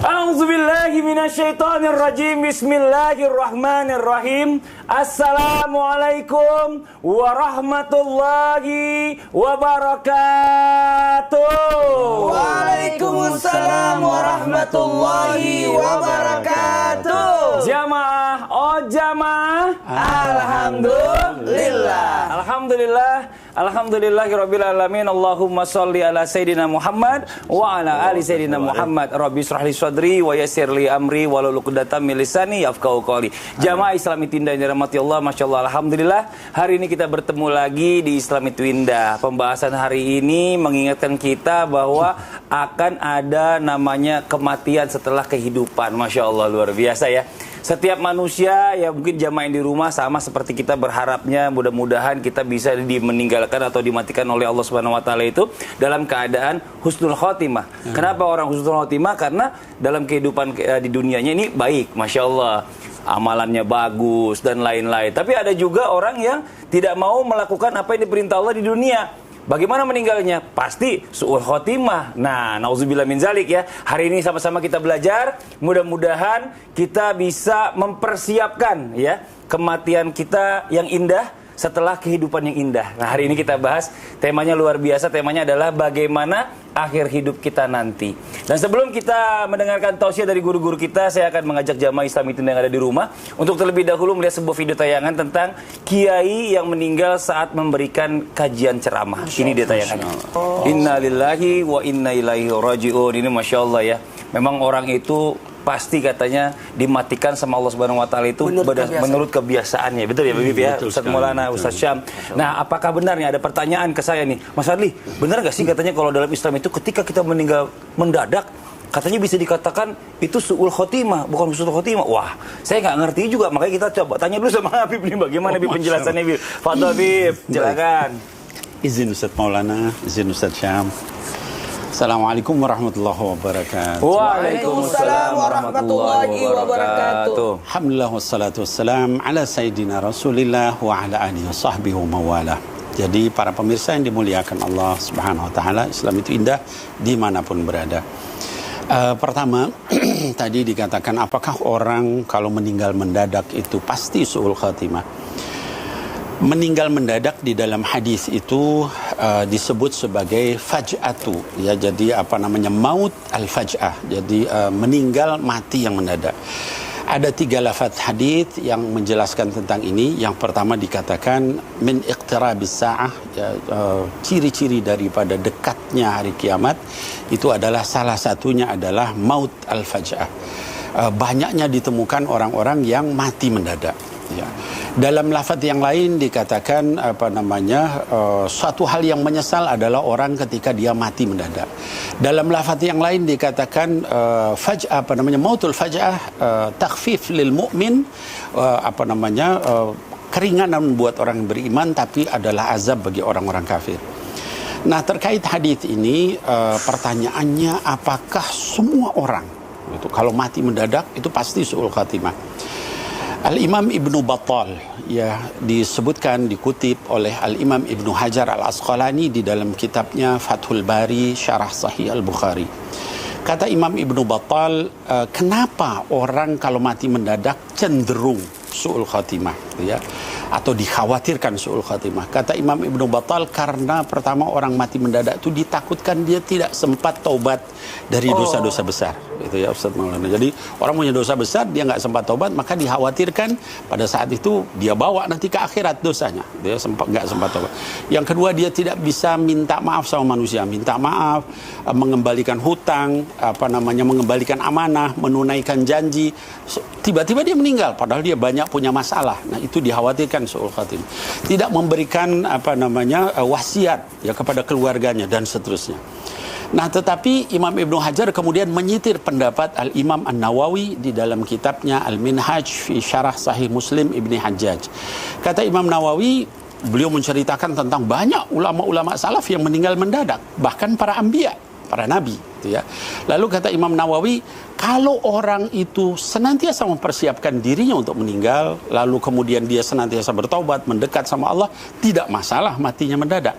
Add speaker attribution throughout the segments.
Speaker 1: A'udzubillahi minasyaitonirrajim. Bismillahirrahmanirrahim. Assalamualaikum warahmatullahi wabarakatuh.
Speaker 2: Waalaikumsalam warahmatullahi wabarakatuh.
Speaker 1: Jamaah, oh jamaah.
Speaker 2: Alhamdulillah.
Speaker 1: Alhamdulillah. Alhamdulillahirabbil alamin. Allahumma shalli ala sayidina Muhammad wa ala ali sayidina Muhammad. Rabbi shrah li sadri wa yassir li amri wahlul 'uqdatam min lisani yafqahu qawli. Jamaah Islam Itu Indah yang dirahmati Allah, masyaallah, alhamdulillah. Hari ini kita bertemu lagi di Islam Itu Indah. Pembahasan hari ini mengingatkan kita bahwa akan ada namanya kematian setelah kehidupan. Masyaallah, luar biasa ya. Setiap manusia, ya mungkin jamaah yang di rumah sama seperti kita berharapnya, mudah-mudahan kita bisa meninggalkan atau dimatikan oleh Allah Subhanahu wa taala itu dalam keadaan husnul khotimah. Kenapa orang husnul khotimah? Karena dalam kehidupan di dunianya ini baik, Masya Allah, amalannya bagus dan lain-lain. Tapi ada juga orang yang tidak mau melakukan apa yang diperintah Allah di dunia. Bagaimana meninggalnya? Pasti su'ul khotimah. Nah, nauzubillah min zalik ya. Hari ini sama-sama kita belajar. Mudah-mudahan kita bisa mempersiapkan ya kematian kita yang indah setelah kehidupan yang indah. Nah, hari ini kita bahas temanya luar biasa. Temanya adalah bagaimana akhir hidup kita nanti. Dan sebelum kita mendengarkan tausiah dari guru-guru kita, saya akan mengajak jamaah Islam Itu yang ada di rumah untuk terlebih dahulu melihat sebuah video tayangan tentang kiai yang meninggal saat memberikan kajian ceramah. Ini dia tayangannya. Innalillahi wa inna ilaihi raji'un. Ini Masya Allah ya. Memang orang itu pasti katanya dimatikan sama Allah Subhanahu wa taala itu menurut kebiasasaannya. Betul ya, Bibip ya, Ustaz Maulana, Ustaz Syam. Nah, apakah benarnya ada pertanyaan ke saya nih, Mas Adli, benar gak sih katanya kalau dalam Islam itu ketika kita meninggal mendadak katanya bisa dikatakan itu su'ul khotimah, bukan husnul khotimah. Wah, saya nggak ngerti juga, makanya kita coba tanya dulu sama Habib nih, bagaimana Habib penjelasannya, Habib. Fadhil Habib, silakan.
Speaker 3: Izin Ustaz Maulana, izin Ustaz Syam. Assalamualaikum warahmatullahi wabarakatuh.
Speaker 2: Waalaikumsalam warahmatullahi wabarakatuh.
Speaker 3: Alhamdulillah wassalatu wassalam ala sayyidina Rasulillah wa ala alihi wa sahbihi wa mawalah. Jadi para pemirsa yang dimuliakan Allah Subhanahu wa taala, Islam Itu Indah dimanapun berada. Pertama, tadi dikatakan apakah orang kalau meninggal mendadak itu pasti su'ul khatimah? Meninggal mendadak di dalam hadis itu disebut sebagai faj'atu ya, jadi apa namanya, maut al-faj'ah, jadi meninggal mati yang mendadak. Ada 3 lafaz hadis yang menjelaskan tentang ini. Yang pertama dikatakan min iqtirabis sa'ah ya, ciri-ciri daripada dekatnya hari kiamat itu adalah salah satunya adalah maut al-faj'ah. Banyaknya ditemukan orang-orang yang mati mendadak ya. Dalam lafaz yang lain dikatakan apa namanya, suatu hal yang menyesal adalah orang ketika dia mati mendadak. Dalam lafaz yang lain dikatakan faj'ah, apa namanya, mautul faj'ah, takhfif lil mu'min, apa namanya, keringanan buat orang yang beriman tapi adalah azab bagi orang-orang kafir. Nah, terkait hadis ini pertanyaannya, apakah semua orang itu kalau mati mendadak itu pasti su'ul khatimah? Al-Imam Ibnu Battal ya, disebutkan, dikutip oleh Al-Imam Ibnu Hajar Al-Asqalani di dalam kitabnya Fathul Bari Syarah Sahih Al-Bukhari. Kata Imam Ibnu Battal, kenapa orang kalau mati mendadak cenderung su'ul khatimah ya, atau dikhawatirkan su'ul khatimah? Kata Imam Ibnu Battal, karena pertama orang mati mendadak itu ditakutkan dia tidak sempat taubat dari dosa-dosa besar. Itu ya Ustaz Maulana. Jadi orang punya dosa besar, dia nggak sempat taubat, maka dikhawatirkan pada saat itu dia bawa nanti ke akhirat dosanya. Dia nggak sempat taubat. Yang kedua, dia tidak bisa minta maaf sama manusia, minta maaf, mengembalikan hutang, apa namanya, mengembalikan amanah, menunaikan janji. Tiba-tiba dia meninggal, padahal dia banyak punya masalah. Nah, itu dikhawatirkan su'ul khatimah. Tidak memberikan apa namanya wasiat ya kepada keluarganya dan seterusnya. Nah, tetapi Imam Ibnu Hajar kemudian menyitir pendapat Al-Imam An-Nawawi di dalam kitabnya Al-Minhaj fi Syarah Sahih Muslim Ibni Hajjaj. Kata Imam Nawawi, beliau menceritakan tentang banyak ulama-ulama salaf yang meninggal mendadak, bahkan para anbiya. para nabi, gitu ya. Lalu kata Imam Nawawi, kalau orang itu senantiasa mempersiapkan dirinya untuk meninggal, lalu kemudian dia senantiasa bertobat, mendekat sama Allah, tidak masalah matinya mendadak.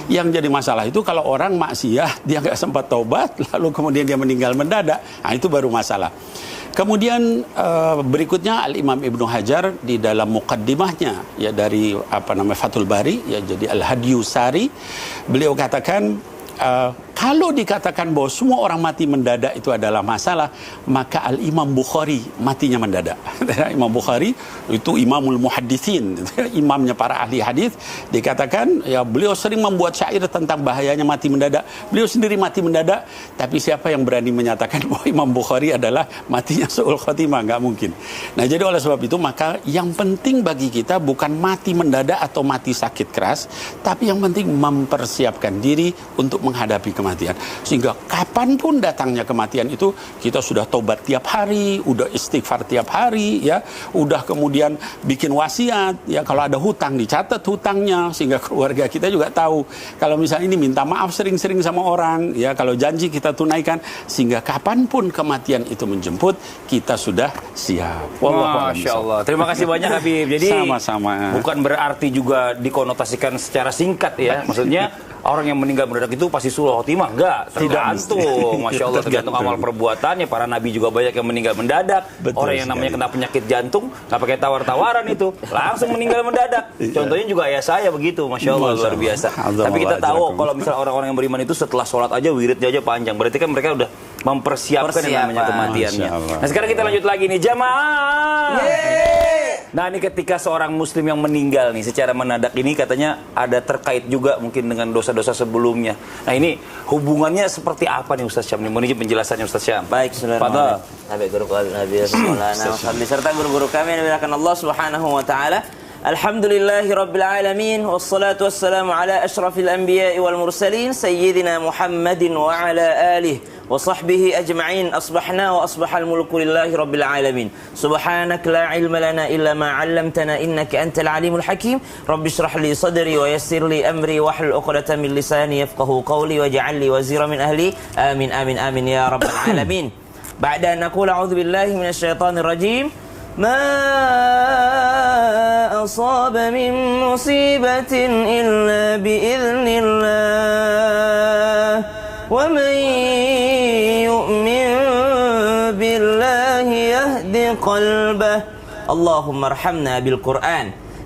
Speaker 3: Yang jadi masalah itu kalau orang maksiat, dia nggak sempat tobat, lalu kemudian dia meninggal mendadak, nah itu baru masalah. Kemudian berikutnya Al-Imam Ibnu Hajar di dalam muqaddimahnya ya dari Fathul Bari ya, jadi Al-Hadyu Sari, beliau katakan kalau dikatakan bahwa semua orang mati mendadak itu adalah masalah, maka Al-Imam Bukhari matinya mendadak. Imam Bukhari itu imamul muhadditsin, imamnya para ahli hadis. Dikatakan ya beliau sering membuat syair tentang bahayanya mati mendadak. Beliau sendiri mati mendadak, tapi siapa yang berani menyatakan bahwa Imam Bukhari adalah matinya su'ul khotimah? Nggak mungkin. Nah, jadi oleh sebab itu maka yang penting bagi kita bukan mati mendadak atau mati sakit keras, tapi yang penting mempersiapkan diri untuk menghadapi kematian. Sehingga kapanpun datangnya kematian itu kita sudah tobat tiap hari, udah istighfar tiap hari ya, udah kemudian bikin wasiat ya, kalau ada hutang dicatat hutangnya sehingga keluarga kita juga tahu. Kalau misalnya ini minta maaf sering-sering sama orang ya, kalau janji kita tunaikan, sehingga kapanpun kematian itu menjemput kita sudah siap.
Speaker 1: Masya Allah. Terima kasih banyak Habib. Jadi
Speaker 3: sama-sama.
Speaker 1: Bukan berarti juga dikonotasikan secara singkat ya. Maksudnya orang yang meninggal mendadak itu pasti su'ul khotimah. Enggak, tergantung. Masya Allah, tergantung amal perbuatannya. Para nabi juga banyak yang meninggal mendadak.
Speaker 3: Betul
Speaker 1: orang yang namanya kena penyakit jantung nggak pakai tawar-tawaran itu, langsung meninggal mendadak. Contohnya juga ayah saya begitu. Masya Allah, luar biasa. Tapi kita tahu kalau misalnya orang-orang yang beriman itu setelah sholat aja wiridnya aja panjang, berarti kan mereka udah mempersiapkan yang namanya kematiannya. Nah, sekarang kita lanjut lagi nih, jamaah. Nah, ini ketika seorang muslim yang meninggal nih secara mendadak ini katanya ada terkait juga mungkin dengan dosa-dosa sebelumnya. Nah, ini hubungannya seperti apa nih Ustaz Syam? Mohon izin penjelasannya Ustaz Syam.
Speaker 2: Baik, saudara. Nabi guru Nabi Maulana serta guru-guru kami yang dimuliakan Allah Subhanahu wa taala. Alhamdulillahirabbil alamin wassalatu wassalamu ala asyrafil anbiya'i wal mursalin sayyidina Muhammadin wa ala alihi wa sahbihi ajma'in. Asbahna wa asbahal mulku lillahi rabbil alamin. Subhanak la ilma lana illa ma 'allamtana innaka antal alimul hakim. Rabbi shrah li sadri wa yassir li amri wahlul 'uqdatam min lisani yafqahu qawli waj'al li wazira min ahli. Amin amin amin ya rabbal alamin. Ba'da an naqul a'udzu billahi minasy syaithanir rajim. ما أصاب من مصيبة إلا بإذن الله ومن يؤمن بالله يهد قلبه اللهم ارحمنا بالقرآن.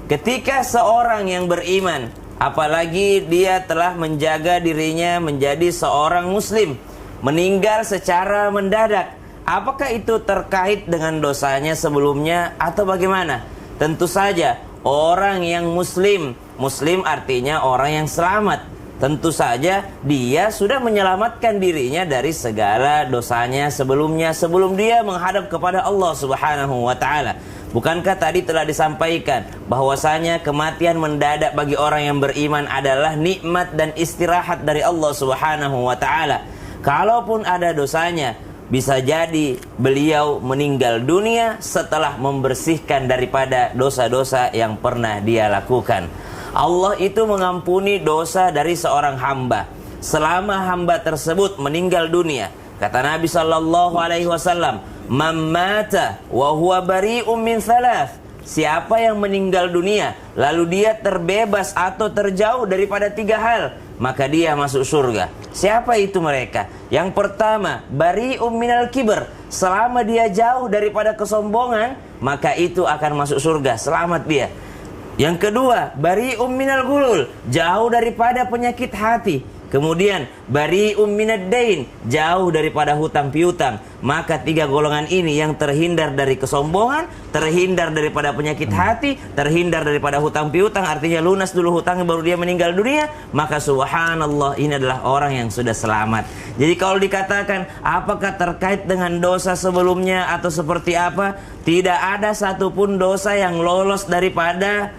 Speaker 2: Ketika seorang yang beriman, apalagi dia telah menjaga dirinya menjadi seorang muslim, meninggal secara mendadak, apakah itu terkait dengan dosanya sebelumnya atau bagaimana? Tentu saja orang yang muslim artinya orang yang selamat. Tentu saja dia sudah menyelamatkan dirinya dari segala dosanya sebelumnya sebelum dia menghadap kepada Allah Subhanahu wa taala. Bukankah tadi telah disampaikan bahwasanya kematian mendadak bagi orang yang beriman adalah nikmat dan istirahat dari Allah Subhanahu wa taala. Kalaupun ada dosanya, bisa jadi beliau meninggal dunia setelah membersihkan daripada dosa-dosa yang pernah dia lakukan. Allah itu mengampuni dosa dari seorang hamba selama hamba tersebut meninggal dunia. Kata Nabi sallallahu alaihi wasallam, "Man mata wa huwa bari'un min thalath." Siapa yang meninggal dunia lalu dia terbebas atau terjauh daripada 3 hal, maka dia masuk surga. Siapa itu mereka? Yang pertama, bari'um minal kibr. Selama dia jauh daripada kesombongan, maka itu akan masuk surga. Selamat dia. Yang kedua, bari'um minal gulul. Jauh daripada penyakit hati. Kemudian, bari'um minad dain. Jauh daripada hutang piutang. Maka 3 golongan ini yang terhindar dari kesombongan, terhindar daripada penyakit hati, terhindar daripada hutang piutang, artinya lunas dulu hutangnya baru dia meninggal dunia, maka subhanallah ini adalah orang yang sudah selamat. Jadi kalau dikatakan apakah terkait dengan dosa sebelumnya atau seperti apa, tidak ada satupun dosa yang lolos daripada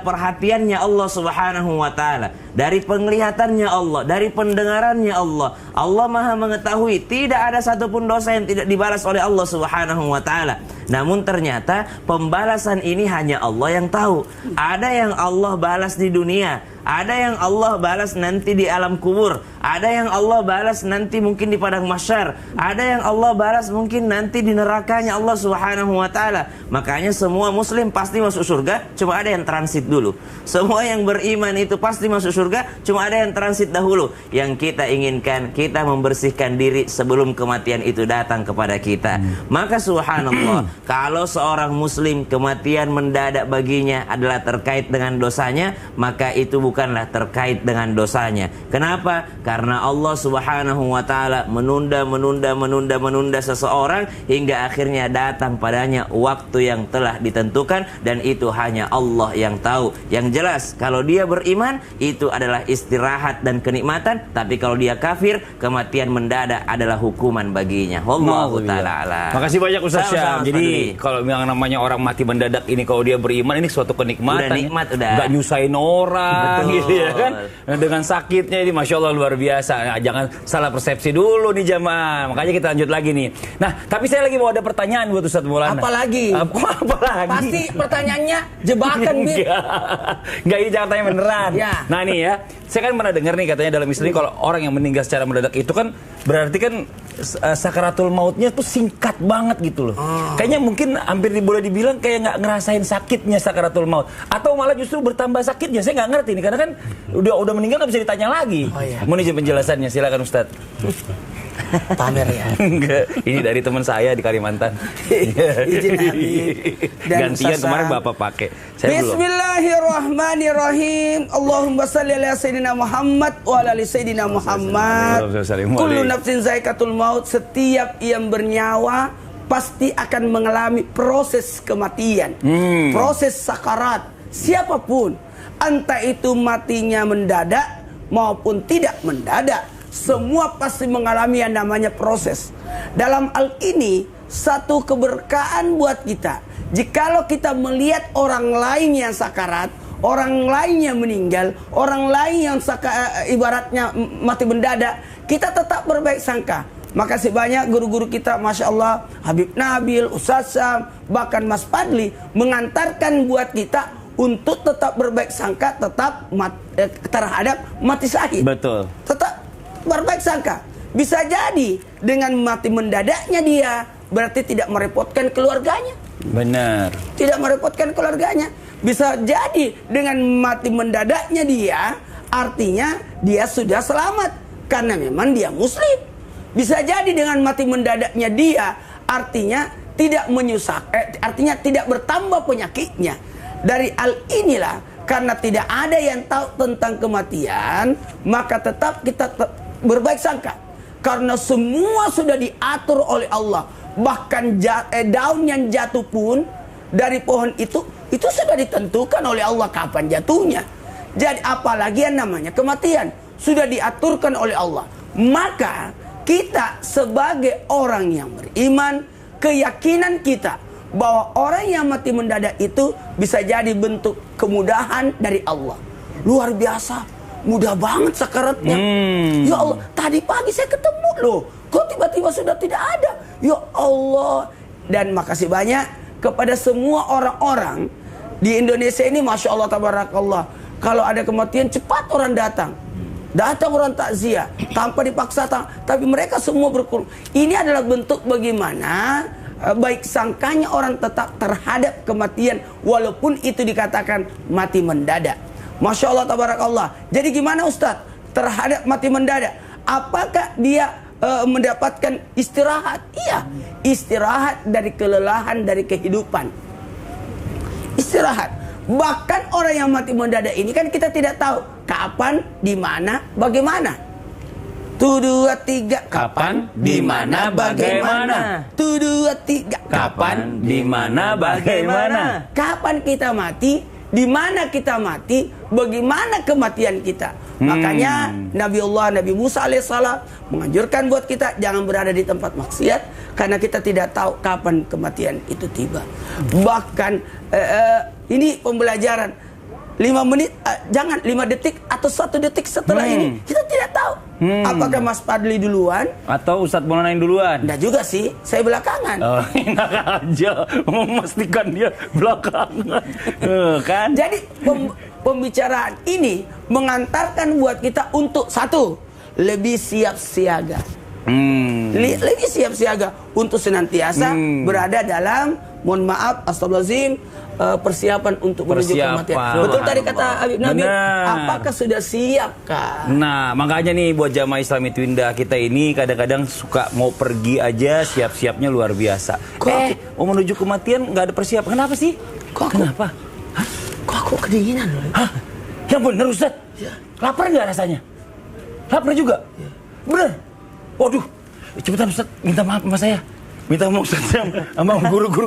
Speaker 2: perhatiannya Allah Subhanahu wa taala. dari penglihatannya Allah, dari pendengarannya Allah. Allah Maha mengetahui, tidak ada satupun dosa yang tidak dibalas oleh Allah Subhanahu wa taala. Namun ternyata pembalasan ini hanya Allah yang tahu. Ada yang Allah balas di dunia, ada yang Allah balas nanti di alam kubur, ada yang Allah balas nanti mungkin di padang mahsyar, ada yang Allah balas mungkin nanti di nerakanya Allah Subhanahu wa taala. Makanya semua muslim pasti masuk surga, cuma ada yang transit dulu. Semua yang beriman itu pasti masuk surga, cuma ada yang transit dahulu. Yang kita inginkan, kita membersihkan diri sebelum kematian itu datang kepada kita. Maka subhanallah, kalau seorang muslim kematian mendadak baginya adalah terkait dengan dosanya, maka itu bukanlah terkait dengan dosanya. Kenapa? Karena Allah Subhanahu wa taala menunda seseorang hingga akhirnya datang padanya waktu yang telah ditentukan, dan itu hanya Allah yang tahu. Yang jelas, kalau dia beriman itu adalah istirahat dan kenikmatan, tapi kalau dia kafir, kematian mendadak adalah hukuman baginya. Wallahu taala alam.
Speaker 1: Makasih banyak Ustaz Syam. Jadi
Speaker 2: Fadli.
Speaker 1: kalau yang namanya orang mati mendadak ini, kalau dia beriman, ini suatu kenikmatan.
Speaker 2: Udah nikmat, udah.
Speaker 1: Gak nyusahin orang.
Speaker 2: Betul.
Speaker 1: Gitu ya kan? Nah, dengan sakitnya ini Masya Allah luar biasa. Nah, jangan salah persepsi dulu nih jamaah. Makanya kita lanjut lagi nih. Nah, tapi saya lagi mau ada pertanyaan buat Ustaz Maulana.
Speaker 4: Apalagi?
Speaker 1: Apalagi?
Speaker 4: Pasti pertanyaannya jebakan, Bib.
Speaker 1: Enggak, ini jangan tanya beneran.
Speaker 4: Ya.
Speaker 1: Nah nih ya, saya kan pernah dengar nih katanya dalam Islam kalau orang yang meninggal secara mendadak itu kan berarti kan sakaratul mautnya tuh singkat banget gitu loh. Kayaknya mungkin hampir boleh dibilang kayak nggak ngerasain sakitnya sakaratul maut, atau malah justru bertambah sakitnya. Saya nggak ngerti nih, karena kan udah meninggal nggak bisa ditanya lagi. Mau nih penjelasannya, silakan Ustadz.
Speaker 4: Pamer ya.
Speaker 1: Enggak, ini dari teman saya di Kalimantan.
Speaker 4: Izin Habib dan
Speaker 1: gantian
Speaker 4: Ustaz
Speaker 1: kemarin
Speaker 4: Sam.
Speaker 1: Bapak pakai. Saya belum.
Speaker 4: Bismillahirrahmanirrahim. Allahumma salli ala sayyidina Muhammad wa ala ali sayyidina Muhammad. Kullu nafsin zaikatul maut. Setiap yang bernyawa pasti akan mengalami proses kematian, proses sakarat. Siapapun, entah itu matinya mendadak maupun tidak mendadak, semua pasti mengalami yang namanya proses. Dalam hal ini satu keberkahan buat kita. Jikalau kita melihat orang lain yang sakarat, orang lain yang meninggal, orang lain yang ibaratnya mati mendadak, kita tetap berbaik sangka. Makasih banyak guru-guru kita, Masya Allah, Habib Nabil, Ustaz Sam, bahkan Mas Fadli mengantarkan buat kita untuk tetap berbaik sangka, tetap terhadap mati syahid.
Speaker 1: Betul.
Speaker 4: Tetap berbaik sangka. Bisa jadi dengan mati mendadaknya dia berarti tidak merepotkan keluarganya.
Speaker 1: Benar.
Speaker 4: Tidak merepotkan keluarganya. Bisa jadi dengan mati mendadaknya dia artinya dia sudah selamat karena memang dia muslim. Bisa jadi dengan mati mendadaknya dia artinya tidak artinya tidak bertambah penyakitnya. Dari hal inilah, karena tidak ada yang tahu tentang kematian, maka tetap kita berbaik sangka. Karena semua sudah diatur oleh Allah. Bahkan daun yang jatuh pun dari pohon itu sudah ditentukan oleh Allah kapan jatuhnya. Jadi apalagi yang namanya kematian, sudah diaturkan oleh Allah. Maka kita sebagai orang yang beriman, keyakinan kita bahwa orang yang mati mendadak itu bisa jadi bentuk kemudahan dari Allah. Luar biasa, mudah banget sakaratnya. Ya Allah, tadi pagi saya ketemu loh, kok tiba-tiba sudah tidak ada. Ya Allah. Dan makasih banyak kepada semua orang-orang di Indonesia ini, Masya Allah, tabarakallah. Kalau ada kematian cepat orang datang orang takziah tanpa dipaksa, tapi mereka semua berkumpul. Ini adalah bentuk bagaimana baik sangkanya orang tetap terhadap kematian walaupun itu dikatakan mati mendadak. Masya Allah, tabarakallah. Jadi gimana Ustadz terhadap mati mendadak? Apakah dia mendapatkan istirahat? Iya, istirahat dari kelelahan dari kehidupan. Istirahat. Bahkan orang yang mati mendadak ini kan kita tidak tahu kapan, di mana, bagaimana. 1, 2, 3.
Speaker 1: Kapan, di mana, bagaimana.
Speaker 4: 1, 2, 3.
Speaker 1: Kapan, di mana, bagaimana.
Speaker 4: Kapan kita mati, di mana kita mati, bagaimana kematian kita. Makanya Nabi Musa alaihissalam menganjurkan buat kita jangan berada di tempat maksiat, karena kita tidak tahu kapan kematian itu tiba. Bahkan ini pembelajaran. 5 menit, jangan 5 detik atau 1 detik setelah ini, kita tidak tahu. Apakah Mas Fadli duluan
Speaker 1: atau Ustadz Maulana yang duluan?
Speaker 4: Nggak juga sih, saya belakangan.
Speaker 1: Oh, enak aja memastikan dia belakangan. Kan?
Speaker 4: Jadi pembicaraan ini mengantarkan buat kita untuk satu, lebih siap siaga. Lebih siap siaga untuk senantiasa berada dalam, mohon maaf, astagfirullahaladzim, persiapan untuk menuju kematian. Betul tadi kata Habib Nabil. Apakah sudah siapkah?
Speaker 1: Nah, makanya nih buat jamaah Islami Twindah kita ini kadang-kadang suka mau pergi aja siap-siapnya luar biasa. Mau menuju kematian nggak ada persiapan. Kenapa sih? Kenapa?
Speaker 4: Kok aku kedinginan loh?
Speaker 1: Hah? Yang bener Ustaz? Ya. Lapar nggak rasanya? Lapar juga? Ya. Bener? Waduh, cepetan Ustaz, minta maaf sama saya. Minta maaf Ustaz sama guru-guru.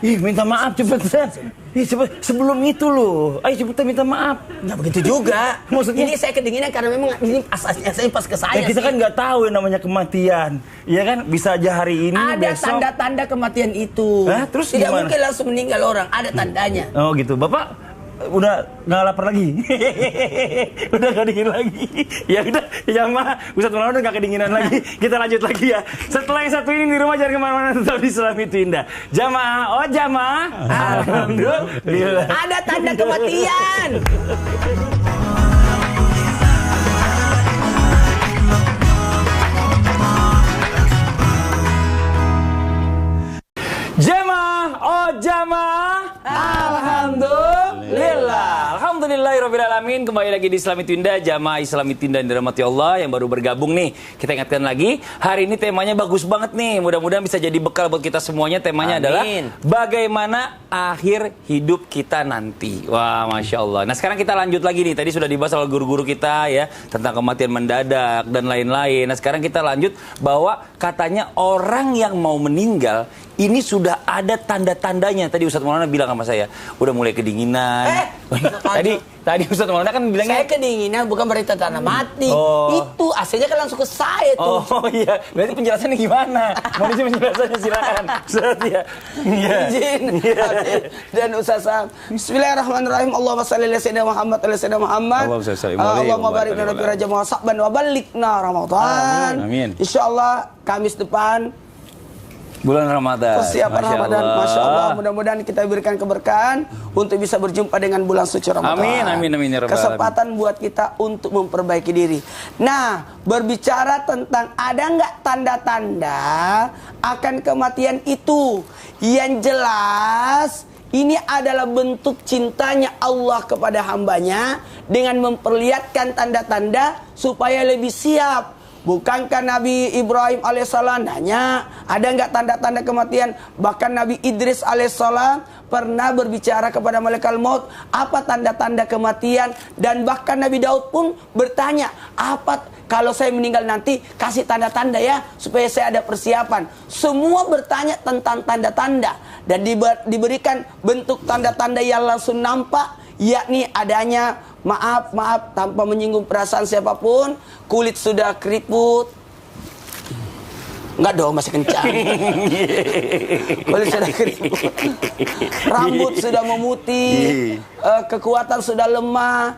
Speaker 1: Ih, minta maaf cepetan. Ih, cepet sebelum itu loh. Ayo cepetan minta maaf.
Speaker 4: Nggak begitu juga.
Speaker 1: Maksudnya
Speaker 4: ini saya kedinginan karena memang ini asasnya saya pas ke saya.
Speaker 1: Kita kan nggak tahu yang namanya kematian. Iya kan? Bisa aja hari ini,
Speaker 4: ada
Speaker 1: besok.
Speaker 4: tanda-tanda kematian itu.
Speaker 1: Terus
Speaker 4: tidak
Speaker 1: gimana?
Speaker 4: mungkin langsung meninggal orang. Ada tandanya.
Speaker 1: Oh gitu, Bapak udah nggak lapar lagi, udah nggak dingin lagi. Ya udah, ya mah Ustadz Maulana udah nggak kedinginan lagi. Kita lanjut lagi ya. Setelah yang satu ini di rumah jangan kemana-mana, tetap di Islami Twindah. Jamaah, jamaah. Alhamdulillah.
Speaker 4: Ada tanda kematian.
Speaker 1: Jamaah. Alhamdulillah. Alhamdulillahirrabbilalamin. Kembali lagi di Islami Twindah, jamaah Islami Twindah yang dirahmati Allah yang baru bergabung nih. Kita ingatkan lagi, hari ini temanya bagus banget nih. Mudah-mudahan bisa jadi bekal buat kita semuanya. Temanya adalah bagaimana akhir hidup kita nanti. Wah, Masya Allah. Nah, sekarang kita lanjut lagi nih. Tadi sudah dibahas oleh guru-guru kita ya, tentang kematian mendadak dan lain-lain. Nah, sekarang kita lanjut bahwa katanya orang yang mau meninggal ini sudah ada tanda-tandanya. Tadi Ustadz Maulana bilang sama saya, udah mulai kedinginan. Tadi Ustadz Maulana kan bilangnya
Speaker 4: saya kedinginan bukan berarti tanda mati. Itu aslinya kan langsung ke saya tuh.
Speaker 1: Oh iya, berarti penjelasannya gimana? Mau izin penjelasannya silakan. Ustaz ya.
Speaker 4: Izin. Dan Ustaz Sam. Bismillahirrahmanirrahim. Allahumma shalli ala sayyidina Muhammad wa ala sayyidina Muhammad. Allahumma barik lana fi Rajab wa Sya'ban wa ballighna Ramadan.
Speaker 1: Amin.
Speaker 4: Insyaallah Kamis depan
Speaker 1: bulan Ramadan.
Speaker 4: Persiapan Ramadan, Masya Allah. Mudah-mudahan kita berikan keberkahan untuk bisa berjumpa dengan bulan suci Ramadan.
Speaker 1: Amin, amin, amin. Ya Rabbal
Speaker 4: Kesempatan buat kita untuk memperbaiki diri. Nah, berbicara tentang ada nggak tanda-tanda akan kematian itu? Yang jelas, ini adalah bentuk cintanya Allah kepada hambanya dengan memperlihatkan tanda-tanda supaya lebih siap. Bukankah Nabi Ibrahim alaihissalam nanya, ada nggak tanda-tanda kematian? Bahkan Nabi Idris alaihissalam pernah berbicara kepada malaikat maut, apa tanda-tanda kematian? Dan bahkan Nabi Daud pun bertanya, apa kalau saya meninggal nanti, kasih tanda-tanda ya, supaya saya ada persiapan. Semua bertanya tentang tanda-tanda. Dan diberikan bentuk tanda-tanda yang langsung nampak, yakni adanya maaf tanpa menyinggung perasaan siapapun, kulit sudah keriput. Enggak dong, masih kencang. Kulit sudah keriput, rambut sudah memutih, kekuatan sudah lemah,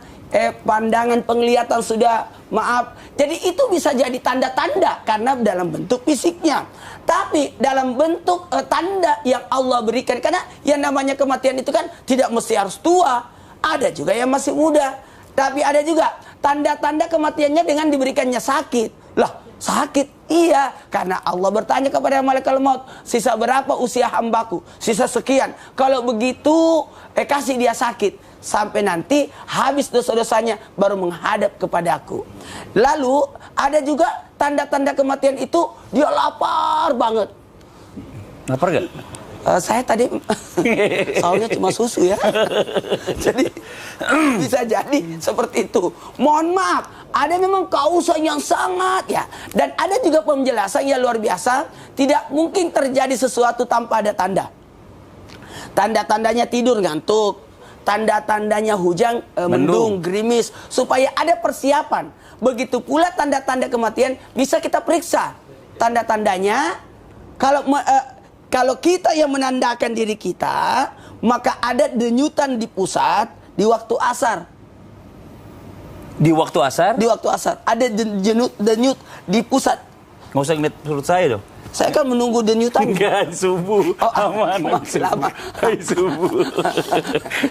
Speaker 4: pandangan penglihatan sudah maaf. Jadi itu bisa jadi tanda-tanda karena dalam bentuk fisiknya. Tapi dalam bentuk tanda yang Allah berikan, karena yang namanya kematian itu kan tidak mesti harus tua. Ada juga yang masih muda. Tapi ada juga tanda-tanda kematiannya dengan diberikannya sakit. Lah, sakit? Iya, karena Allah bertanya kepada malaikat maut, sisa berapa usia hambaku? Sisa sekian. Kalau begitu, kasih dia sakit. Sampai nanti habis dosa-dosanya baru menghadap kepadaku. Lalu ada juga tanda-tanda kematian itu, dia lapar banget.
Speaker 1: Lapar gak?
Speaker 4: Saya tadi soalnya cuma susu ya. Jadi bisa jadi seperti itu. Mohon maaf, ada memang kausan yang sangat ya. Dan ada juga penjelasan yang luar biasa. Tidak mungkin terjadi sesuatu tanpa ada tanda. Tanda-tandanya tidur ngantuk, tanda-tandanya hujan mendung, gerimis, supaya ada persiapan. Begitu pula tanda-tanda kematian bisa kita periksa. Tanda-tandanya kalau kita yang menandakan diri kita, maka ada denyutan di pusat di waktu asar.
Speaker 1: Di waktu asar?
Speaker 4: Di waktu asar ada denyut di pusat.
Speaker 1: Nggak usah ngeliat perut saya dong.
Speaker 4: Saya kan menunggu denyutan.
Speaker 1: Enggak, subuh.
Speaker 4: Oh,
Speaker 1: aman.
Speaker 4: lama.
Speaker 1: Subuh.